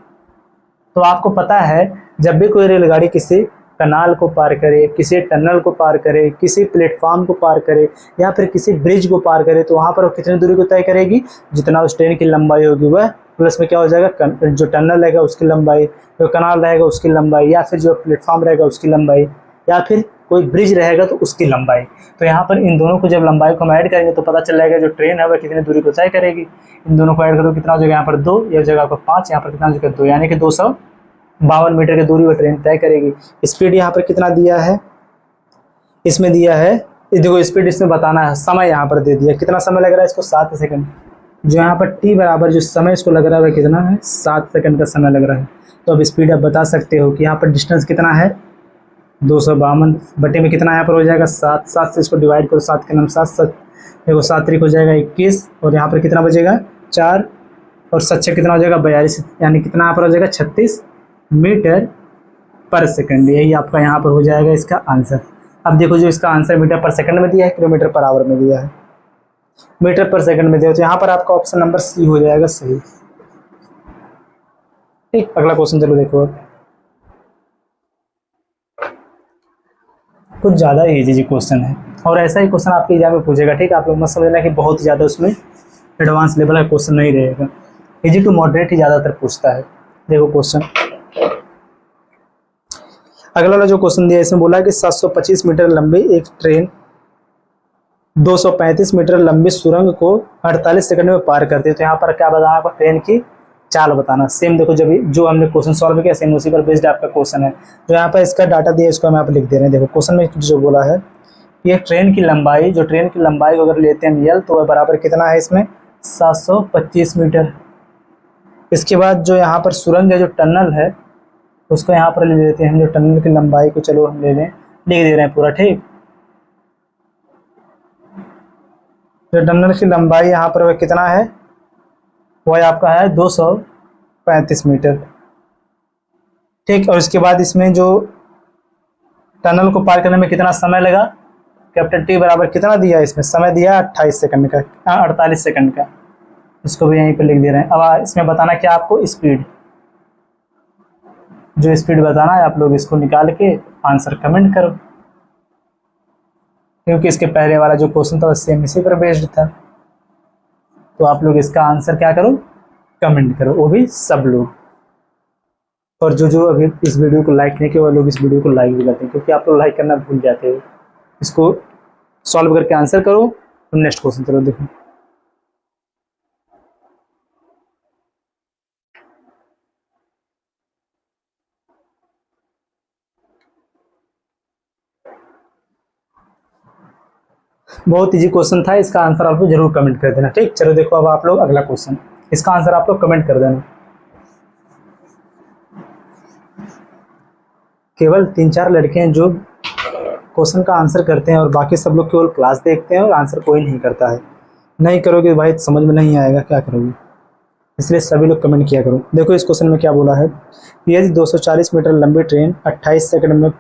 तो आपको पता है जब भी कोई रेलगाड़ी किसी कनाल को पार करे, किसी टनल को पार करे, किसी प्लेटफॉर्म को पार करे, या फिर किसी ब्रिज को पार करे, तो वहाँ पर वो कितनी दूरी को तय करेगी, जितना उस ट्रेन की लंबाई होगी वह प्लस में क्या हो जाएगा, जो टनल रहेगा उसकी लंबाई, जो कनाल रहेगा उसकी लंबाई, या फिर जो प्लेटफॉर्म रहेगा उसकी लंबाई, या फिर कोई ब्रिज रहेगा तो उसकी लंबाई। तो यहाँ पर इन दोनों को जब लंबाई को हम ऐड करेंगे तो पता चल जाएगा जो ट्रेन है वह कितनी दूरी को तय करेगी। इन दोनों को ऐड करो कितना हो जाएगा, यहाँ पर 2, यह जगह पर 5, यहाँ पर कितना हो जाएगा 2, यानी कि 252 मीटर की दूरी वह ट्रेन तय करेगी। स्पीड यहाँ पर कितना दिया है, इसमें दिया है, देखो स्पीड इसमें बताना है, समय यहाँ पर दे दिया, कितना समय लग रहा है इसको 7 सेकंड। जो यहाँ पर टी बराबर जो समय इसको लग रहा है वह कितना है, 7 सेकंड का समय लग रहा है। तो अब स्पीड आप बता सकते हो कि यहाँ पर डिस्टेंस कितना है, 252 बटे में कितना यहाँ पर हो जाएगा 7, 7 से इसको डिवाइड करो, 7 के नाम 7, 7 देखो 7 तरीक हो जाएगा 21, और यहाँ पर कितना बचेगा 4, और 7 से कितना हो जाएगा 42, यानी कितना यहाँ पर हो जाएगा 36 मीटर पर सेकंड। यही आपका यहाँ पर हो जाएगा इसका आंसर। अब देखो जो इसका आंसर मीटर पर सेकंड में दिया है, किलोमीटर पर आवर में दिया है, मीटर पर सेकंड में दिया, तो यहाँ पर आपका ऑप्शन नंबर सी हो जाएगा सही। ठीक, अगला क्वेश्चन चलो देखो, कुछ ज़्यादा इजी क्वेश्चन है और ऐसा ही क्वेश्चन आपके एग्जाम में पूछेगा। ठीक, आप लोग मत समझना कि बहुत ज़्यादा उसमें एडवांस लेवल का क्वेश्चन नहीं रहेगा, इजी टू मॉडरेट ही ज़्यादातर पूछता है। देखो क्वेश्चन, अगला वाला जो क्वेश्चन दिया है इसमें बोला है कि 725 मीटर लंबी एक ट्रेन 235 मीटर लंबी सुरंग को 48 सेकंड में पार करती है। तो यहाँ पर क्या बताना है आपको, ट्रेन की चाल बताना। सेम देखो जब जो हमने क्वेश्चन सॉल्व किया सेम उसी पर बेस्ड आपका क्वेश्चन है। जो यहाँ पर इसका डाटा दिया है इसको हम यहाँ पर लिख दे रहे हैं। देखो क्वेश्चन में जो बोला है ये ट्रेन की लंबाई, जो ट्रेन की लंबाई को अगर लेते हैं यल तो वह बराबर कितना है इसमें 725 मीटर। इसके बाद जो यहाँ पर सुरंग है, जो टनल है उसको यहाँ पर ले लेते हैं हम, जो टनल की लंबाई को चलो हम ले लें, लिख दे रहे हैं पूरा। ठीक, जो टनल की लंबाई यहाँ पर वह कितना है, वह आपका है 235 मीटर। ठीक, और इसके बाद इसमें जो टनल को पार करने में कितना समय लगा, कैपिटल टी बराबर कितना दिया है इसमें, समय दिया 28 सेकंड का, 48 सेकंड का, इसको भी यहीं पर लिख दे रहे हैं। अब इसमें बताना क्या आपको, स्पीड, जो स्पीड बताना है आप लोग इसको निकाल के आंसर कमेंट करो, क्योंकि इसके पहले वाला जो क्वेश्चन था सेम इसी पर बेस्ड था। तो आप लोग इसका आंसर क्या करो, कमेंट करो, वो भी सब लोग। और जो अभी इस वीडियो को लाइक नहीं किया वो लोग इस वीडियो को लाइक भी करते हैं, क्योंकि आप लोग लाइक करना भूल जाते हो। इसको सॉल्व करके आंसर करो। तो नेक्स्ट क्वेश्चन चलो देखो, बहुत इजी क्वेश्चन था, इसका आंसर आप लोग जरूर कमेंट कर देना। ठीक, चलो देखो अब आप लोग अगला क्वेश्चन, इसका आंसर आप लोग कमेंट कर देना। केवल 3-4 लड़के हैं जो क्वेश्चन का आंसर करते हैं और बाकी सब लोग केवल क्लास देखते हैं और आंसर कोई नहीं करता है। नहीं करोगे भाई समझ में नहीं आएगा, क्या करोगे, इसलिए सभी लोग कमेंट किया करो। देखो इस क्वेश्चन में क्या बोला है, यदि 240 मीटर लंबी ट्रेन 28 सेकंड में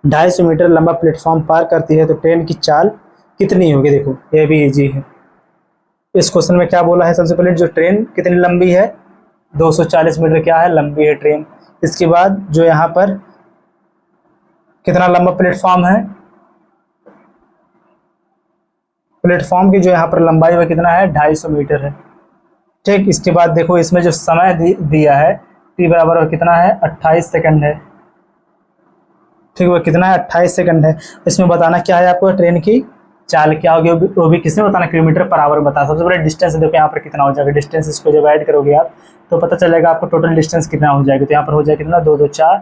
250 मीटर लंबा प्लेटफॉर्म पार करती है तो ट्रेन की चाल कितनी होगी। देखो ये भी इजी है। इस क्वेश्चन में क्या बोला है, सबसे पहले जो ट्रेन कितनी लंबी है, 240 मीटर क्या है, लंबी है ट्रेन। इसके बाद जो यहाँ पर कितना लंबा प्लेटफॉर्म है, प्लेटफॉर्म की जो यहाँ पर लंबाई वह कितना है, 250 मीटर है। ठीक, इसके बाद देखो इसमें जो समय दिया है टी बराबर कितना है, 28 सेकंड है। ठीक, वह कितना है, 28 सेकंड है। इसमें बताना क्या है आपको, ट्रेन की चाल क्या होगी, वो भी किसने बताना, किलोमीटर पर आवर बता। सबसे पहले डिस्टेंस देखो यहाँ पर कितना हो जाएगा, डिस्टेंस इसको जब ऐड करोगे आप तो पता चलेगा आपको टोटल डिस्टेंस कितना हो जाएगा। तो यहाँ पर हो जाएगा कितना, 2 2 4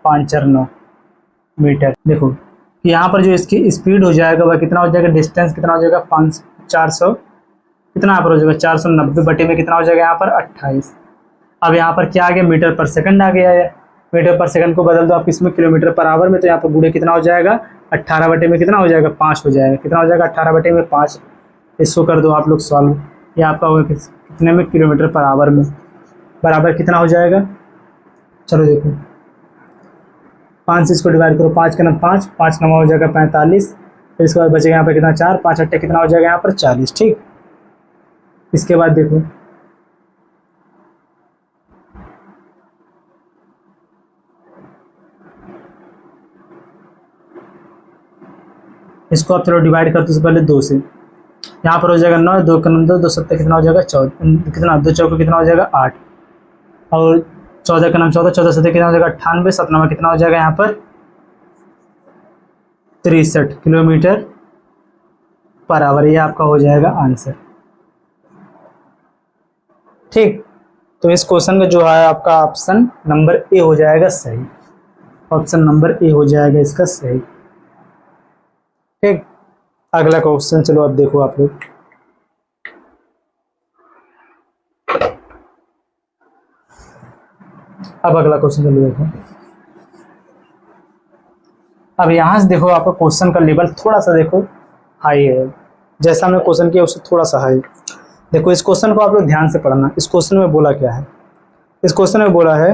5 4 9 मीटर। देखो यहाँ पर जो इसकी स्पीड हो जाएगा वह कितना हो जाएगा, डिस्टेंस कितना हो जाएगा, 400 कितना यहाँ पर हो जाएगा, 490 बटे में कितना हो जाएगा यहाँ पर 28। अब यहाँ पर क्या आ गया, मीटर पर सेकंड आ गया है। मीटर पर सेकंड को बदल दो आप इसमें किलोमीटर पर आवर में, तो यहाँ पर गुणे कितना हो जाएगा, 18 बटे में कितना हो जाएगा, 5 हो जाएगा। कितना हो जाएगा, 18 बटे में 5। इसको कर दो आप लोग सॉल्व, ये आपका होगा कितने में, किलोमीटर पर आवर में, बराबर कितना हो जाएगा। चलो देखो 5 से इसको डिवाइड करो, 5 का 5, 5 9 हो जाएगा 45। फिर इसके बाद बचेगा यहाँ पर कितना, 4, 5 8 कितना हो जाएगा यहाँ पर 40। ठीक, इसके बाद देखो इसको आप चलो डिवाइड करते हैं पहले 2 से, यहाँ पर हो जाएगा 9, 2 का 9 2 7 कितना हो जाएगा 14, कितना 2 चौके कितना हो जाएगा 8, और 14 का 14, 14 7 कितना हो जाएगा 98, 7 9 कितना हो जाएगा यहाँ पर 63 किलोमीटर पर आवर, ये आपका हो जाएगा आंसर। ठीक, तो इस क्वेश्चन का जो है आपका ऑप्शन नंबर ए हो जाएगा सही। ऑप्शन नंबर ए हो जाएगा इसका सही। ठीक, अगला क्वेश्चन चलो अब देखो आप लोग। अब अगला क्वेश्चन चलो देखो। अब यहां से देखो आपका क्वेश्चन का लेवल थोड़ा सा देखो हाई है, जैसा हमने क्वेश्चन किया उससे थोड़ा सा हाई। देखो इस क्वेश्चन को आप लोग ध्यान से पढ़ना। इस क्वेश्चन में बोला क्या है? इस क्वेश्चन में बोला है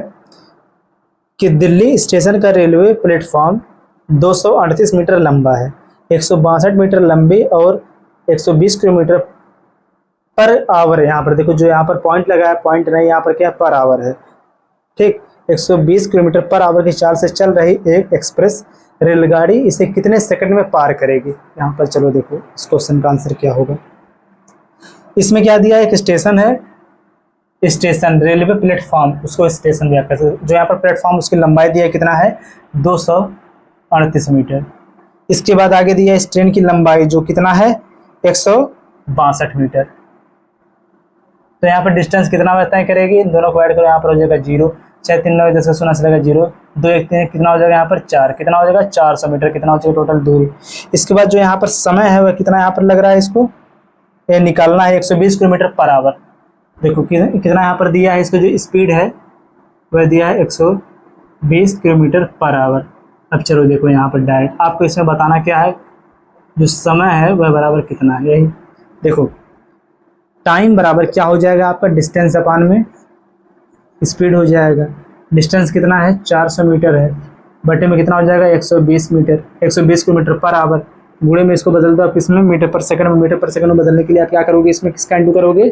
कि दिल्ली स्टेशन का रेलवे प्लेटफॉर्म 238 मीटर लंबा है, 162 मीटर लंबी और 120 किलोमीटर पर आवर है। यहाँ पर देखो जो यहाँ पर पॉइंट लगा है, पॉइंट नहीं, यहाँ पर क्या पर आवर है। ठीक, 120 किलोमीटर पर आवर की चाल से चल रही एक एक्सप्रेस रेलगाड़ी इसे कितने सेकंड में पार करेगी? यहाँ पर चलो देखो इस क्वेश्चन का आंसर क्या होगा। इसमें क्या दिया है? एक स्टेशन है, स्टेशन रेलवे प्लेटफॉर्म, उसको स्टेशन दिया। जो यहाँ पर प्लेटफॉर्म उसकी लंबाई दिया है कितना है? 238 मीटर। इसके बाद आगे दिया है इस ट्रेन की लंबाई जो कितना है? 162 मीटर। तो यहाँ पर डिस्टेंस कितना तय करेगी? इन दोनों को ऐड करो, यहाँ पर हो जाएगा 0, 6 3 9 10 का 0 से लगेगा 0, 2 1 3 कितना हो जाएगा यहाँ पर 4, कितना हो जाएगा 400 मीटर, कितना हो जाएगा टोटल दूरी। इसके बाद जो यहाँ पर समय है वह कितना यहाँ पर लग रहा है, इसको ये निकालना है 120 किलोमीटर पर आवर। देखो कितना यहाँ पर दिया है, इसका जो स्पीड है वह दिया है 120 किलोमीटर पर आवर। अब चलो देखो यहाँ पर डायरेक्ट आपको इसमें बताना क्या है, जो समय है वह बराबर कितना है। यही देखो टाइम बराबर क्या हो जाएगा आपका? डिस्टेंस अपान में स्पीड हो जाएगा। डिस्टेंस कितना है? 400 मीटर है, बटे में कितना हो जाएगा? 120 मीटर, 120 किलोमीटर पर आवर। गुणे में इसको बदल दो आप इसमें मीटर पर सेकंड में। मीटर पर सेकंड में बदलने के लिए आप क्या करोगे? इसमें किसका इंटू करोगे?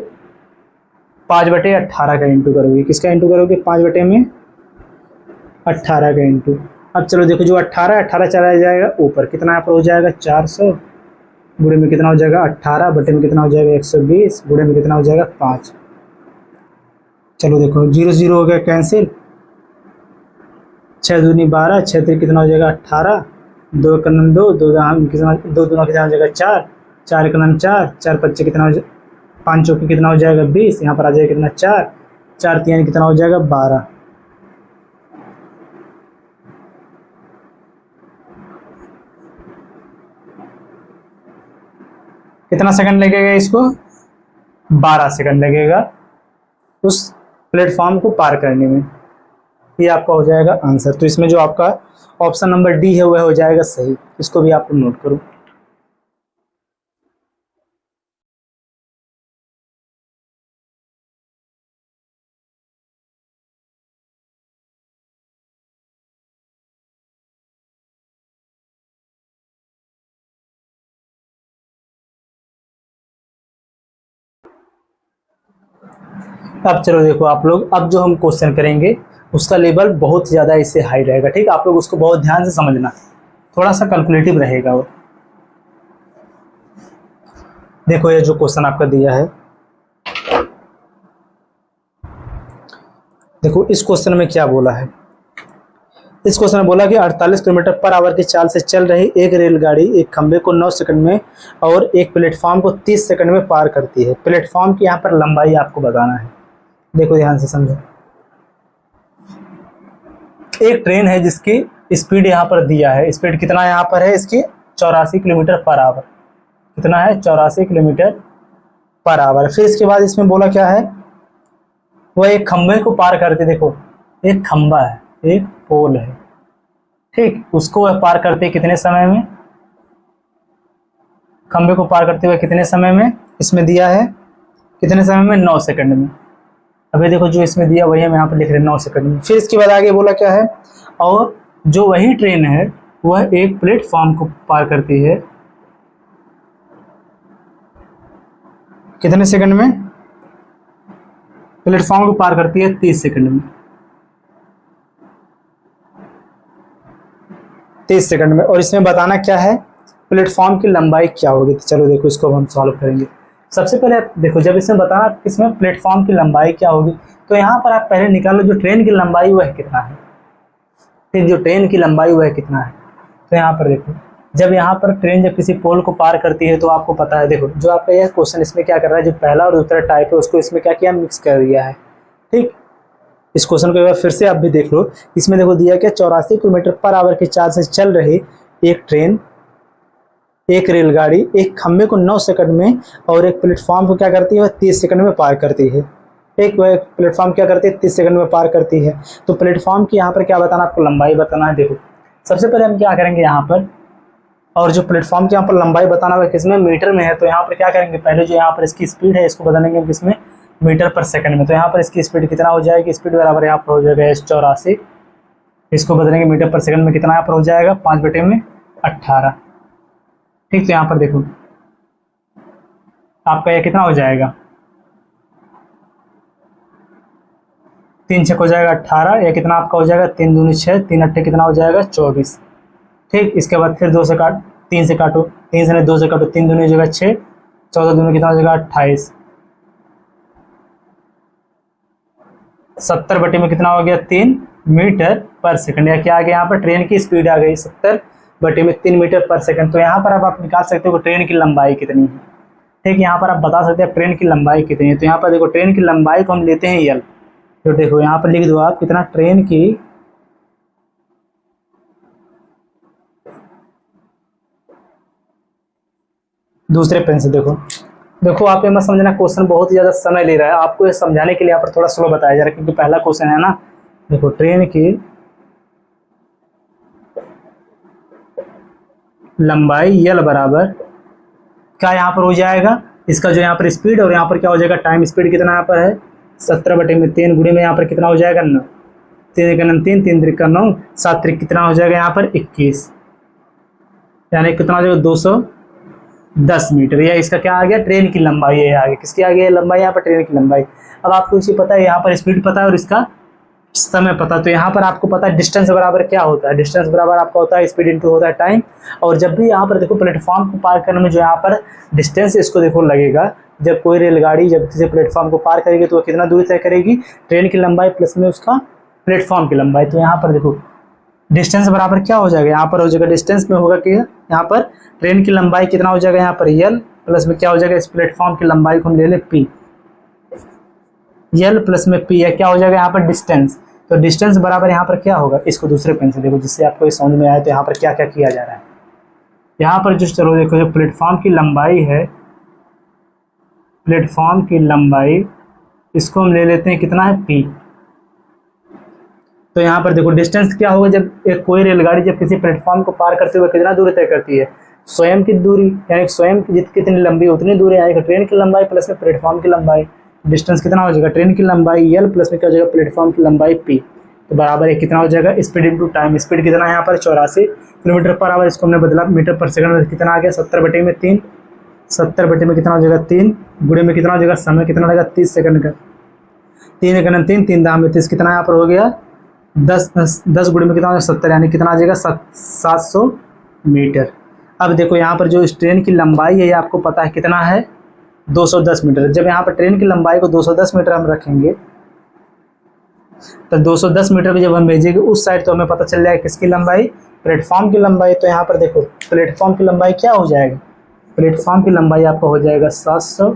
5/18 का इंटू करोगे। किसका इंटू करोगे? 5/18 का इंटू। अब चलो देखो जो 18 चला जाएगा ऊपर, कितना यहाँ पर हो जाएगा? 400, गुणे में कितना हो जाएगा? 18, बटे में कितना हो जाएगा? 120, गुणे में कितना हो जाएगा? 5। चलो देखो 0 0 हो गया कैंसिल, 6 दूनी 12, 6 3 कितना हो जाएगा? 18, 2 का 2, 2 कितना, 2 दूना कितना हो जाएगा? 4, 4 का 4, 4 5 कितना हो जाएगा? 5 चौके कितना हो जाएगा? 20, यहाँ पर आ जाएगा कितना? 4, 4 3 कितना हो जाएगा? 12। कितना सेकंड लगेगा इसको? 12 सेकंड लगेगा उस प्लेटफॉर्म को पार करने में। ये आपका हो जाएगा आंसर। तो इसमें जो आपका ऑप्शन नंबर डी है वह हो जाएगा सही। इसको भी आप नोट करो। अब चलो देखो आप लोग, अब जो हम क्वेश्चन करेंगे उसका लेवल बहुत ज़्यादा इससे हाई रहेगा। ठीक, आप लोग उसको बहुत ध्यान से समझना, थोड़ा सा कैलकुलेटिव रहेगा वो। देखो ये जो क्वेश्चन आपका दिया है, देखो इस क्वेश्चन में क्या बोला है। इस क्वेश्चन में बोला कि 48 किलोमीटर पर आवर की चाल से चल रही एक रेलगाड़ी एक खंबे को 9 सेकंड में और एक प्लेटफॉर्म को 30 सेकंड में पार करती है। प्लेटफॉर्म की यहाँ पर लंबाई आपको बताना है। देखो ध्यान से समझो, एक ट्रेन है जिसकी स्पीड यहाँ पर दिया है। स्पीड कितना यहाँ पर है इसकी? 84 किलोमीटर पर आवर। कितना है? 84 किलोमीटर पर आवर। फिर इसके बाद इसमें बोला क्या है, वह एक खंबे को पार करते। देखो एक खंबा है, एक पोल है, ठीक, उसको वह पार करते कितने समय में? खंबे को पार करते हुए कितने समय में? इसमें दिया है कितने समय में? 9 सेकंड में। अभी देखो जो इसमें दिया वही हम यहाँ पर लिख रहे हैं 9 सेकंड में। फिर इसके बाद आगे बोला क्या है, और जो वही ट्रेन है वह एक प्लेटफॉर्म को पार करती है कितने सेकंड में? प्लेटफॉर्म को पार करती है 30 सेकंड में। 30 सेकंड में। और इसमें बताना क्या है, प्लेटफॉर्म की लंबाई क्या होगी। तो चलो देखो इसको हम सॉल्व करेंगे। सबसे पहले आप देखो, जब इसमें बताना इसमें प्लेटफॉर्म की लंबाई क्या होगी, तो यहाँ पर आप पहले निकालो जो ट्रेन की लंबाई वह कितना है। फिर जो ट्रेन की लंबाई वह कितना है, तो यहाँ पर देखो जब यहाँ पर ट्रेन जब किसी पोल को पार करती है तो आपको पता है, देखो जो आपका यह क्वेश्चन इसमें क्या कर रहा है, जो पहला और दूसरा टाइप है उसको इसमें क्या किया, मिक्स कर दिया है। ठीक, इस क्वेश्चन को एक बार फिर से आप भी देख लो। इसमें देखो दिया क्या, 84 किलोमीटर पर आवर की चाल से चल रही एक ट्रेन, एक रेलगाड़ी एक खंबे को 9 सेकंड में और एक प्लेटफॉर्म को क्या करती है, वह 30 सेकंड में पार करती है। एक प्लेटफॉर्म क्या करती है, 30 सेकंड में पार करती है। तो प्लेटफॉर्म की यहाँ पर क्या बताना, आपको लंबाई बताना है। देखो सबसे पहले हम क्या करेंगे यहाँ पर, और जो प्लेटफॉर्म की यहाँ पर लंबाई बताना है किसमें, मीटर में है। तो यहाँ पर क्या करेंगे, पहले जो यहाँ पर इसकी स्पीड है इसको बदलेंगे किसमें, मीटर पर सेकंड में। तो यहाँ पर इसकी स्पीड कितना हो जाएगी, स्पीड बराबर यहाँ पर हो जाएगा 84, इसको बदलेंगे मीटर पर सेकंड में, कितना यहाँ पर हो जाएगा 5/18। ठीक, तो यहाँ पर देखो आपका यह कितना हो जाएगा, 3 छक हो जाएगा 18, या कितना आपका हो जाएगा 3 दूनी 6, 3 अट्ठे कितना हो जाएगा 24। ठीक, इसके बाद फिर 2 से काट, 3 से काटो, 3 से नहीं 2 से काटो, 3 दूनी हो जाएगा 6, 14 दूनी कितना हो जाएगा 28, 70 में कितना हो गया 3 मीटर पर सेकंड, या क्या आ गया यहाँ पर ट्रेन की स्पीड आ गई 70/3 मीटर पर सेकंड। तो यहाँ पर अब आप निकाल सकते हो ट्रेन की लंबाई कितनी है। ठीक, यहाँ पर आप बता सकते हैं ट्रेन की लंबाई कितनी है। तो यहाँ पर देखो ट्रेन की लंबाई को हम लेते हैं यल। तो देखो यहाँ पर लिख दो आप कितना, ट्रेन की दूसरे पेन से देखो, देखो आप ये मत समझना क्वेश्चन बहुत ज़्यादा समय ले रहा है, आपको ये समझाने के लिए यहाँ पर थोड़ा स्लो बताया जा रहा है क्योंकि पहला क्वेश्चन है ना। देखो ट्रेन की लंबाई यल बराबर क्या यहाँ पर हो जाएगा, इसका जो यहाँ पर स्पीड और यहाँ पर क्या हो जाएगा टाइम, स्पीड कितना यहाँ पर है 70/3 गुणे में यहाँ पर कितना हो जाएगा 9, 3 का 9 3, 3 त्रिक का 9, 7 त्रिक कितना हो जाएगा यहाँ पर 21, यानी कितना हो जाएगा 210 मीटर। या इसका क्या आ गया, ट्रेन की लंबाई है आ गया, किसकी आ गई लंबाई यहाँ पर, ट्रेन की लंबाई। अब आपको इसी पता है यहाँ पर स्पीड पता है और इसका समय पता। तो यहाँ पर आपको पता है डिस्टेंस बराबर क्या होता है, डिस्टेंस बराबर आपका होता है स्पीड इंटू होता है टाइम। और जब भी यहाँ पर देखो प्लेटफॉर्म को पार करने में जो यहाँ पर डिस्टेंस इसको देखो लगेगा, जब कोई रेलगाड़ी जब किसी प्लेटफॉर्म को पार करेगी तो वो कितना दूरी तय करेगी, ट्रेन की लंबाई प्लस में उसका प्लेटफॉर्म की लंबाई। तो यहाँ पर देखो डिस्टेंस बराबर क्या हो जाएगा, यहाँ पर हो जाएगा डिस्टेंस में होगा कि यहाँ पर ट्रेन की लंबाई कितना हो जाएगा यहाँ पर यल, प्लस में क्या हो जाएगा इस प्लेटफॉर्म की लंबाई को हम ले लें पी, यल प्लस में पी है क्या हो जाएगा यहाँ पर डिस्टेंस। तो डिस्टेंस बराबर यहाँ पर क्या होगा, इसको दूसरे पेन से देखो जिससे आपको ये समझ में आए। तो यहाँ पर क्या क्या किया जा रहा है, यहाँ पर जो चलो देखो जो प्लेटफॉर्म की लंबाई है, प्लेटफॉर्म की लंबाई इसको हम ले लेते हैं कितना है पी। तो यहाँ पर देखो डिस्टेंस क्या होगा, जब एक कोई रेलगाड़ी जब किसी प्लेटफॉर्म को पार करते हुए कितना दूरी तय करती है, स्वयं की दूरी, यानी स्वयं की कितनी लंबी उतनी दूरी आएगी, ट्रेन की लंबाई प्लस में प्लेटफॉर्म की लंबाई। डिस्टेंस कितना हो जाएगा, ट्रेन की लंबाई यल प्लस में क्या हो जाएगा प्लेटफॉर्म की लंबाई पी। तो बराबर है कितना हो जाएगा स्पीड इंटू टाइम, स्पीड कितना है यहाँ पर 84 किलोमीटर पर आवर, इसको हमने बदला मीटर पर सेकंड में, कितना आ गया 70/3, 70 में कितना हो जाएगा 3 गुणे में कितना हो जाएगा समय कितना लगेगा 30 सेकंड का, 3 का 3, 3 दाम में 30 कितना यहाँ पर हो गया 10 गुणे में कितना हो जाएगा 70, यानी कितना आ जाएगा 700 मीटर। अब देखो यहाँ पर जो इस ट्रेन की लंबाई है ये आपको पता है कितना है 210 मीटर। जब यहाँ पर ट्रेन की लंबाई को 210 मीटर हम रखेंगे तो 210 मीटर पे जब हम भेजेंगे उस साइड तो हमें पता चल जाएगा किसकी लंबाई, प्लेटफॉर्म की लंबाई। तो यहाँ पर देखो प्लेटफॉर्म की लंबाई क्या हो जाएगा, प्लेटफॉर्म की लंबाई आपका हो जाएगा 700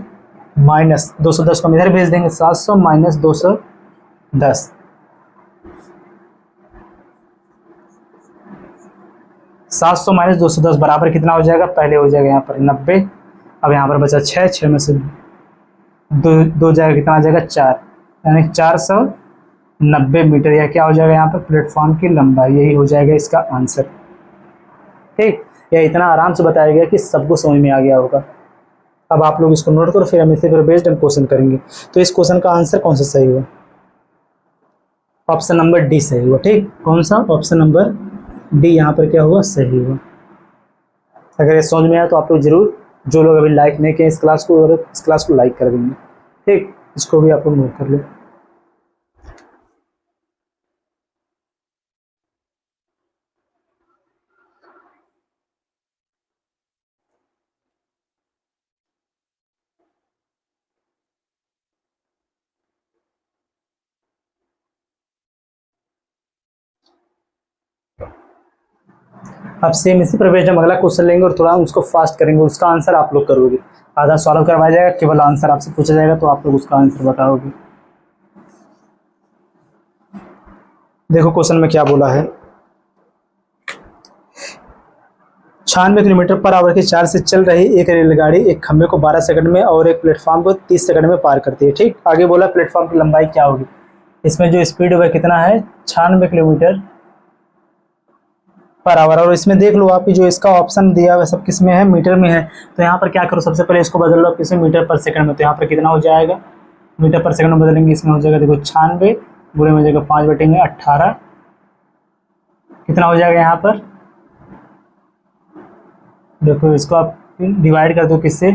माइनस 210 को हम इधर भेज देंगे, 700 माइनस 210, 700 माइनस 210 बराबर कितना हो जाएगा, पहले हो जाएगा यहाँ पर 90, अब यहाँ पर बचा 6, 6 में से दो जाएगा कितना आ जाएगा 4, यानी 490 मीटर, या क्या हो जाएगा यहाँ पर प्लेटफॉर्म की लंबाई। यही हो जाएगा इसका आंसर। ठीक, यह इतना आराम से बताया गया कि सबको समझ में आ गया होगा। अब आप लोग इसको नोट करो, फिर हम इसे फिर बेस्ड हम क्वेश्चन करेंगे। तो इस क्वेश्चन का आंसर कौन सा सही हुआ, ऑप्शन नंबर डी सही हुआ। ठीक, कौन सा, ऑप्शन नंबर डी यहाँ पर क्या हुआ, सही हुआ। अगर ये समझ में आया तो आप लोग जरूर, जो लोग अभी लाइक नहीं किए इस क्लास को, और इस क्लास को लाइक कर देंगे। ठीक, इसको भी आप लोग नोट कर लो। अब सेम इसी प्रवेश हम अगला क्वेश्चन लेंगे और थोड़ा उसको फास्ट करेंगे, उसका आंसर आप लोग करोगे। आधा सॉल्व करवाया जाएगा, केवल आंसर आपसे पूछा जाएगा तो आप लोग उसका आंसर बताओगे। देखो क्वेश्चन में क्या बोला है, 96 किलोमीटर पर आवर की चाल से चल रही एक रेलगाड़ी एक खंभे को 12 सेकंड में और एक प्लेटफॉर्म को 30 सेकंड में पार करती है। ठीक, आगे बोला प्लेटफॉर्म की लंबाई क्या होगी। इसमें जो स्पीड वह कितना है, 96 किलोमीटर पर आवर। और इसमें देख लो आप जो इसका ऑप्शन दिया हुआ सब किस में है, मीटर में है। तो यहाँ पर क्या करो, सबसे पहले इसको बदल लो किसमें, मीटर पर सेकंड में। तो यहाँ पर कितना हो जाएगा, मीटर पर सेकंड में बदलेंगे, इसमें हो जाएगा देखो 96 गुणे में हो जाएगा 5/18, कितना हो जाएगा यहाँ पर, देखो इसको आप डिवाइड कर दो किससे,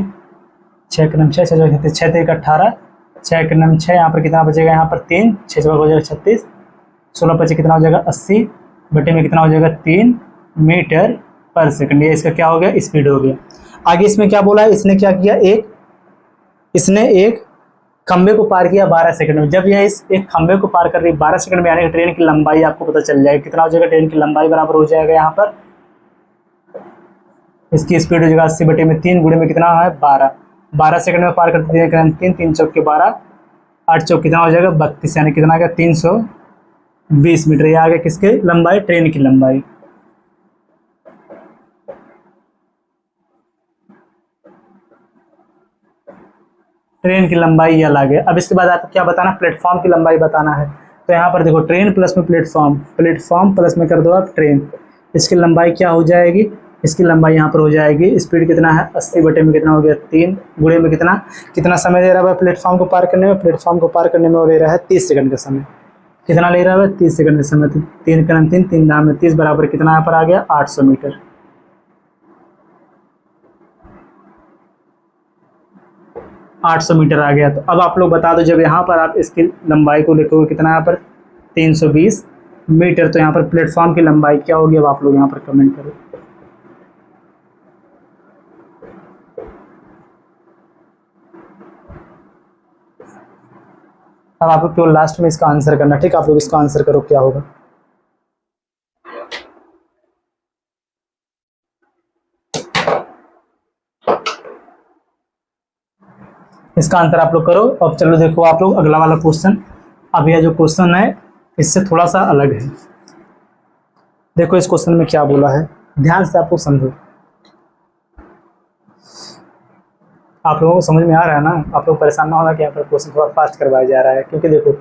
6 के नम 6, 6 3 18, 6 के नम 6, यहाँ पर कितना बचेगा, यहाँ पर 3, 6 हो जाएगा 36, 16 पचे कितना हो जाएगा 80 बटे में कितना हो जाएगा 3 मीटर पर सेकंड। ये इसका क्या हो गया, स्पीड हो गया। आगे इसमें क्या बोला है, इसने क्या किया, इसने एक खंबे को पार किया 12 सेकंड में। जब यह इस एक खंबे को पार कर रही 12 सेकंड में, यानी कि ट्रेन की लंबाई आपको पता चल जाएगा कितना हो जाएगा, ट्रेन की लंबाई बराबर हो जाएगा यहाँ पर, इसकी स्पीड हो जाएगा 80 बटे में 3 गुणे में कितना है 12 सेकंड में पार करते हैं, 3 3 चौक के 12, 8 चौक कितना हो जाएगा 32, यानी कितना आ गया 320 मीटर। ये आ गया किसके लंबाई, ट्रेन की लंबाई। ट्रेन की लंबाई ये आ गया। अब इसके बाद आपको क्या बताना, प्लेटफॉर्म की लंबाई बताना है। तो यहाँ पर देखो ट्रेन प्लस में प्लेटफॉर्म, प्लेटफॉर्म प्लस में कर दो आप ट्रेन, इसकी लंबाई क्या हो जाएगी, इसकी लंबाई यहाँ पर हो जाएगी, स्पीड कितना है 80 बटे में कितना हो गया 3 गुणे में कितना समय ले रहा है प्लेटफॉर्म को पार करने में, प्लेटफॉर्म को पार करने में वो ले रहा है 30 सेकंड का समय। कितना ले रहा है 30 सेकंड का समय। 3 का 3 3 दाम में 30 बराबर कितना यहाँ पर आ गया 800 मीटर। मीटर आ गया। तो अब आप लोग बता दो, जब यहाँ पर आप इसकी लंबाई को लिखोगे कितना यहाँ पर 320 मीटर, तो यहाँ पर प्लेटफॉर्म की लंबाई क्या होगी, अब आप लोग यहाँ पर कमेंट करो। अब आपको केवल लास्ट में इसका आंसर करना, ठीक, आप लोग इसका आंसर करो क्या होगा। इसका आंसर आप लोग करो। अब चलो देखो आप लोग अगला वाला क्वेश्चन। अब यह जो क्वेश्चन है इससे थोड़ा सा अलग है। देखो इस क्वेश्चन में क्या बोला है, ध्यान से आप लोग समझो। आप लोगों को समझ में आ रहा है ना, आप लोग परेशान ना होना कि यहाँ पर क्वेश्चन थोड़ा फास्ट करवाया जा रहा है, क्योंकि देखो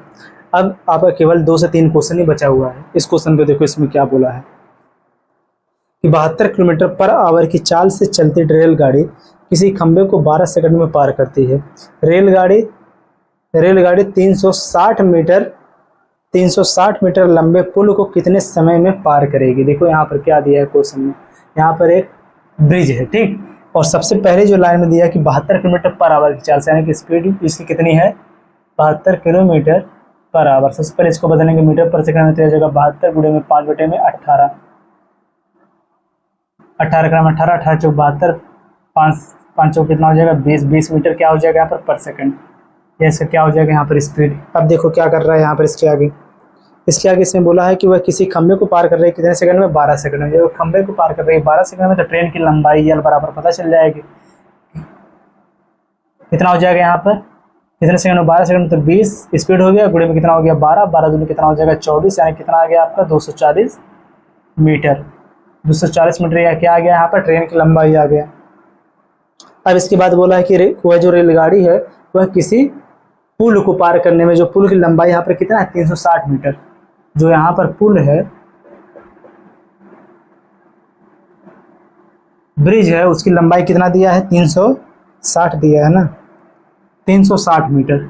अब आपका केवल 2 से 3 क्वेश्चन ही बचा हुआ है। इस क्वेश्चन को देखो, इसमें क्या बोला है कि 72 किलोमीटर पर आवर की चाल से चलती रेलगाड़ी किसी खंबे को 12 सेकंड में पार करती है। रेलगाड़ी 360 मीटर लंबे पुल को कितने समय में पार करेगी। देखो यहाँ पर क्या दिया है क्वेश्चन में, यहाँ पर एक ब्रिज है, ठीक, और सबसे पहले जो लाइन में दिया है कि 72 किलोमीटर पर आवर की चाल से, यानी कि स्पीड इसकी कितनी है 72 किलोमीटर पर आवर। सबसे पहले इसको बदलेंगे मीटर पर सेकंड में, तो जगह 72 गुणे में 5 बटे में 18, 18 ग्राम 18 चौक 72, 5 चौक कितना हो जाएगा 20 मीटर क्या हो जाएगा यहाँ पर सेकंड। ये इसका क्या हो जाएगा यहाँ पर स्पीड। अब देखो क्या कर रहा है यहाँ पर, इसके आगे इसने बोला है कि वह किसी खंबे को पार कर रही है कितने सेकंड में, 12 सेकंड में। जब खंबे को पार कर रही है 12 सेकंड में, तो ट्रेन की लंबाई एल बराबर पता चल जाएगी, कितना हो जाएगा यहाँ पर कितने सेकंड में, 12 सेकंड, तो 20 स्पीड हो गया, गुणे में कितना हो गया 12 दूनी कितना हो जाएगा 24, यानी कितना आ गया आपका 240 मीटर। 240 मीटर या क्या आ गया यहाँ पर, ट्रेन की लंबाई आ गया। अब इसके बाद बोला है कि वह जो रेलगाड़ी है वह किसी पुल को पार करने में, जो पुल की लंबाई यहाँ पर कितना है 360 मीटर, जो यहाँ पर पुल है ब्रिज है उसकी लंबाई कितना दिया है 360 दिया है ना, 360 मीटर।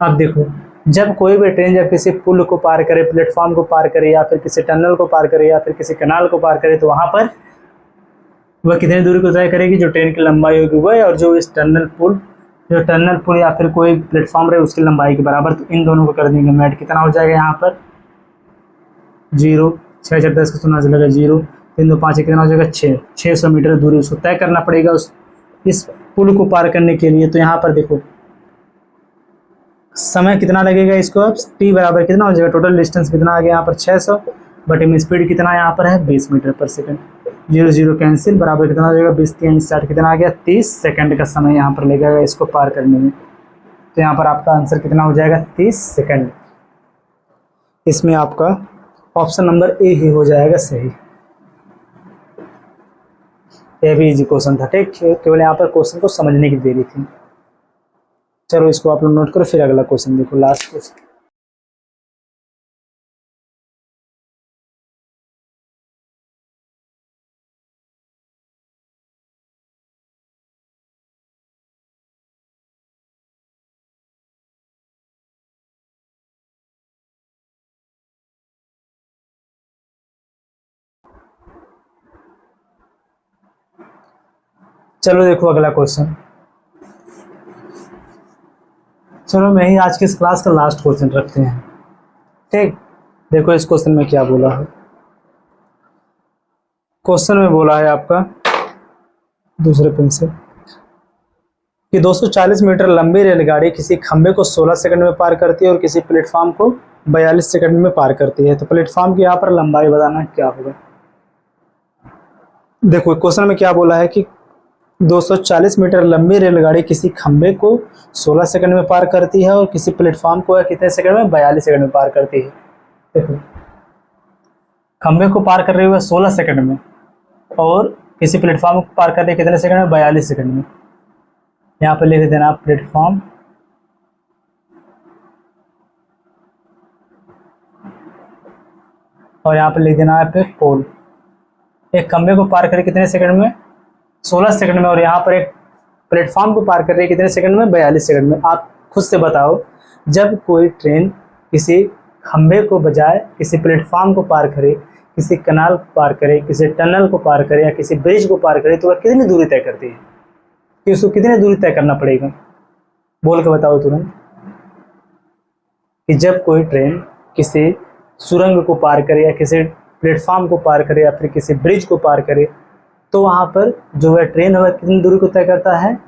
अब देखो जब कोई भी ट्रेन जब किसी पुल को पार करे, प्लेटफॉर्म को पार करे, या फिर किसी टनल को पार करे, या फिर किसी कैनाल को पार करे, तो वहां पर वह कितनी दूरी को तय करेगी, जो ट्रेन की लंबाई होगी वह, और जो इस टनल पुल या फिर कोई प्लेटफॉर्म रहे उसकी लंबाई के बराबर। तो इन दोनों को कर देंगे मैट, कितना हो जाएगा यहाँ पर 0, 6 4 10 का सुना चलेगा 0, 3 2 5 कितना हो जाएगा 600 मीटर दूरी उसको तय करना पड़ेगा इस पुल को पार करने के लिए। तो यहाँ पर देखो समय कितना लगेगा इसको, अब टी बराबर कितना हो जाएगा, टोटल डिस्टेंस कितना आ गया यहाँ पर 600, बटे में स्पीड कितना यहाँ पर है 20 मीटर पर सेकंड। 0 0 कैंसिल, बराबर कितना हो जाएगा 20 3 60 कितना आ गया 30 सेकंड का समय यहाँ पर लगेगा इसको पार करने में। तो यहाँ पर आपका आंसर कितना हो जाएगा 30 सेकंड। इसमें आपका ऑप्शन नंबर ए ही हो जाएगा सही। ये भी इजी क्वेश्चन था, ठीक, केवल यहाँ पर क्वेश्चन को समझने की देरी थी। चलो इसको आप लोग नोट करो, फिर अगला क्वेश्चन देखो, लास्ट क्वेश्चन। चलो देखो अगला क्वेश्चन। चलो मैं ही आज की इस क्लास का लास्ट क्वेश्चन रखते हैं, ठीक। देखो इस क्वेश्चन में क्या बोला है। क्वेश्चन में बोला है आपका दूसरे पेन से कि 240 मीटर लंबी रेलगाड़ी किसी खंबे को 16 सेकंड में पार करती है और किसी प्लेटफॉर्म को 42 सेकंड में पार करती है। तो प्लेटफॉर्म की यहाँ पर लंबाई बताना क्या होगा। देखो क्वेश्चन में क्या बोला है कि 240 मीटर लंबी रेलगाड़ी किसी खंबे को 16 सेकंड में पार करती है और किसी प्लेटफॉर्म को कितने सेकंड में 42 सेकंड में पार करती है। देखो खंबे को पार कर रही है 16 सेकंड में और किसी प्लेटफॉर्म को पार कर रही है कितने सेकंड में 42 सेकंड में। यहाँ पर लिख देना प्लेटफॉर्म और यहाँ पर लिख देना है पोल। एक खंबे को पार करे कितने सेकंड में 16 सेकंड में और यहाँ पर एक प्लेटफॉर्म को पार कर रही है कितने सेकंड में 42 सेकंड में। आप खुद से बताओ, जब कोई ट्रेन किसी खंबे को बजाय किसी प्लेटफॉर्म को पार करे, किसी कनाल को पार करे, किसी टनल को पार करे या किसी ब्रिज को पार करे तो वह कितनी दूरी तय करती है, कि उसको कितनी दूरी तय करना पड़ेगा, बोल के बताओ तुरंत। कि जब कोई ट्रेन किसी सुरंग को पार करे या किसी प्लेटफॉर्म को पार करे या फिर किसी ब्रिज को पार करे तो वहाँ पर जो है ट्रेन वह कितनी दूरी को तय करता है,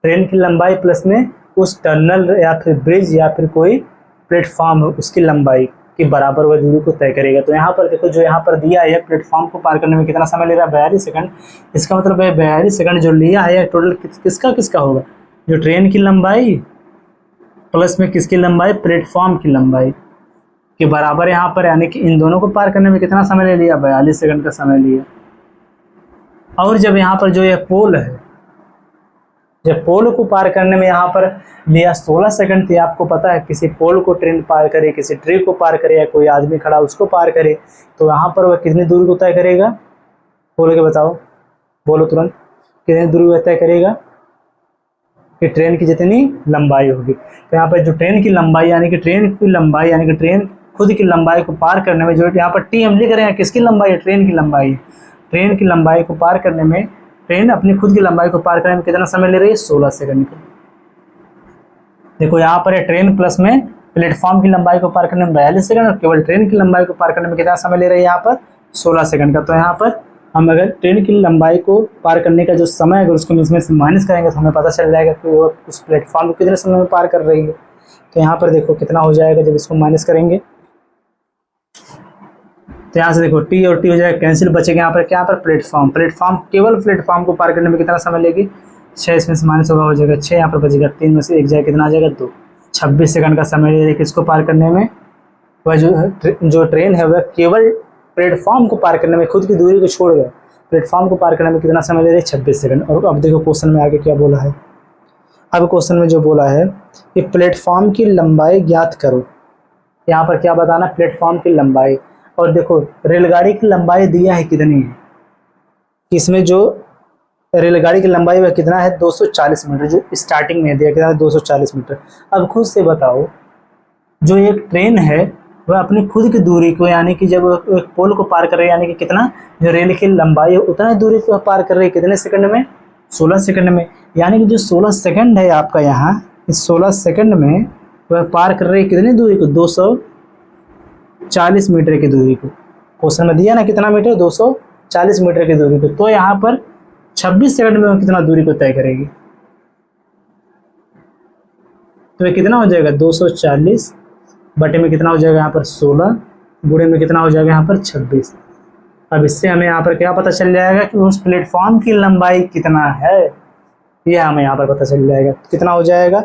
ट्रेन की लंबाई प्लस में उस टनल या फिर ब्रिज या फिर कोई प्लेटफॉर्म उसकी लंबाई के बराबर वह दूरी को तय करेगा। तो यहाँ पर देखो जो यहाँ पर दिया है प्लेटफॉर्म को पार करने में कितना समय ले रहा है 42 सेकंड। इसका मतलब है 42 सेकंड जो लिया है टोटल किसका किसका होगा, जो ट्रेन की लंबाई प्लस में किसकी लंबाई, प्लेटफॉर्म की लंबाई के बराबर यहाँ पर, यानी कि इन दोनों को पार करने में कितना समय ले लिया 42 सेकंड का समय लिया। और जब यहाँ पर जो ये पोल है, जब पोल को पार करने में यहाँ पर लिया 16 सेकंड थी, आपको पता है किसी पोल को ट्रेन पार करे, किसी ट्री को पार करे या कोई आदमी खड़ा उसको पार करे तो यहाँ पर वह कितनी दूरी को तय करेगा, बोल के बताओ, बोलो तुरंत, कितनी दूरी वह तय करेगा कि ट्रेन की जितनी लंबाई होगी। तो यहाँ पर जो ट्रेन की लंबाई यानी कि ट्रेन की लंबाई यानी कि ट्रेन खुद की लंबाई को पार करने में जो यहाँ पर टी हम लिख रहे हैं किसकी लंबाई है, ट्रेन की लंबाई। ट्रेन की लंबाई को पार करने में, ट्रेन अपनी खुद की लंबाई को पार करने में कितना समय ले रही है 16 सेकंड का। देखो यहाँ पर है ट्रेन प्लस में प्लेटफॉर्म की लंबाई को पार करने में 42 सेकंड और केवल ट्रेन की लंबाई को पार करने में कितना समय ले रही है यहाँ पर 16 सेकंड का। तो यहाँ पर हम अगर ट्रेन की लंबाई को पार करने का जो समय अगर उसको इसमें से माइनस करेंगे तो हमें पता चल जाएगा कि वो उस प्लेटफॉर्म को कितने समय में पार कर रही है। तो यहाँ पर देखो कितना हो जाएगा जब इसको माइनस करेंगे, तो यहाँ से देखो टी और टी हो जाएगा कैंसिल, बचेगा यहाँ पर क्या, पर प्लेटफॉर्म, प्लेटफॉर्म केवल प्लेटफॉर्म को पार करने में कितना समय लेगी 6, इसमें से माइनस होगा हो जाएगा 6, यहाँ पर बचेगा 3 में से 1 जाएगा कितना आ जाएगा 2, 26 सेकंड का समय ले रही किसको पार करने में, वह जो ट्रेन है वह केवल प्लेटफॉर्म को पार करने में, खुद की दूरी को छोड़ गए प्लेटफॉर्म को पार करने में कितना समय ले रही है 26 सेकंड। और अब देखो क्वेश्चन में आगे क्या बोला है। अब क्वेश्चन में जो बोला है कि प्लेटफॉर्म की लंबाई ज्ञात करो। यहाँ पर क्या बताना, प्लेटफॉर्म की लंबाई। और देखो रेलगाड़ी की लंबाई दिया है कितनी है, इसमें जो रेलगाड़ी की लंबाई वह कितना है 240 मीटर, जो स्टार्टिंग में दिया कितना है 240 मीटर। अब खुद से बताओ जो एक ट्रेन है वह अपनी खुद की दूरी को, यानी कि जब एक पोल को पार कर रही है यानी कि कितना, जो रेल की लंबाई है उतना दूरी को पार कर रही है कितने सेकंड में 16 सेकंड में। यानी कि जो 16 सेकंड है आपका यहाँ, इस 16 सेकंड में वह पार कर रही है कितनी दूरी को 240 मीटर की दूरी को। क्वेश्चन में दिया ना कितना मीटर 240 मीटर की दूरी को। तो यहाँ पर 26 सेकंड में कितना दूरी को तय करेगी, तो ये कितना हो जाएगा 240 बटे में कितना हो जाएगा यहाँ पर 16 गुणे में कितना हो जाएगा यहाँ पर 26। अब इससे हमें यहाँ पर क्या पता चल जाएगा कि उस प्लेटफॉर्म की लंबाई कितना है, ये हमें यहाँ पर पता चल जाएगा। कितना हो जाएगा,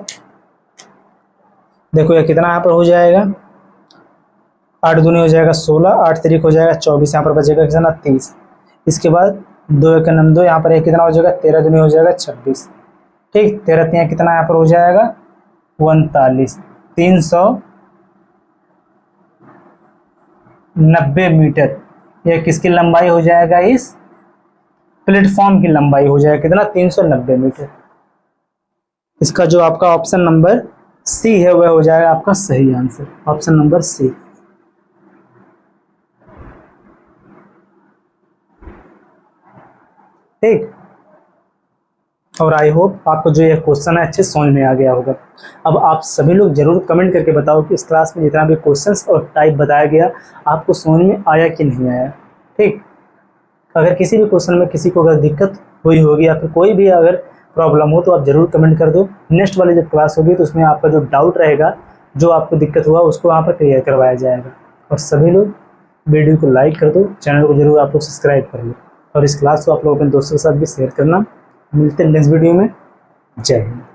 देखो ये कितना यहाँ पर हो जाएगा, 8 दूनी हो जाएगा 16, 8 तिरिक हो जाएगा 24, यहाँ पर बचेगा कितना 30। इसके बाद 2 एक नम 2, यहाँ पर एक कितना हो जाएगा 13 दूनी हो जाएगा 26। ठीक, 13 तिया कितना यहाँ पर हो जाएगा 39, 390 मीटर। यह किसकी लंबाई हो जाएगा, इस प्लेटफॉर्म की लंबाई हो जाएगा कितना 390 मीटर। इसका जो आपका ऑप्शन नंबर सी है वह हो जाएगा आपका सही आंसर, ऑप्शन नंबर सी। ठीक, और आई होप आपको जो ये क्वेश्चन है अच्छे समझ में आ गया होगा। अब आप सभी लोग जरूर कमेंट करके बताओ कि इस क्लास में जितना भी क्वेश्चंस और टाइप बताया गया आपको समझ में आया कि नहीं आया। ठीक, अगर किसी भी क्वेश्चन में किसी को अगर दिक्कत हुई होगी या फिर कोई भी अगर प्रॉब्लम हो तो आप ज़रूर कमेंट कर दो। नेक्स्ट वाली जब क्लास होगी तो उसमें आपका जो डाउट रहेगा, जो आपको दिक्कत हुआ उसको वहाँ पर क्लियर करवाया जाएगा। और सभी लोग वीडियो को लाइक कर दो, चैनल को जरूर आप लोग सब्सक्राइब कर लो और इस क्लास को आप लोग अपने दोस्तों के साथ भी शेयर करना। मिलते हैं नेक्स्ट वीडियो में। जय हिंद।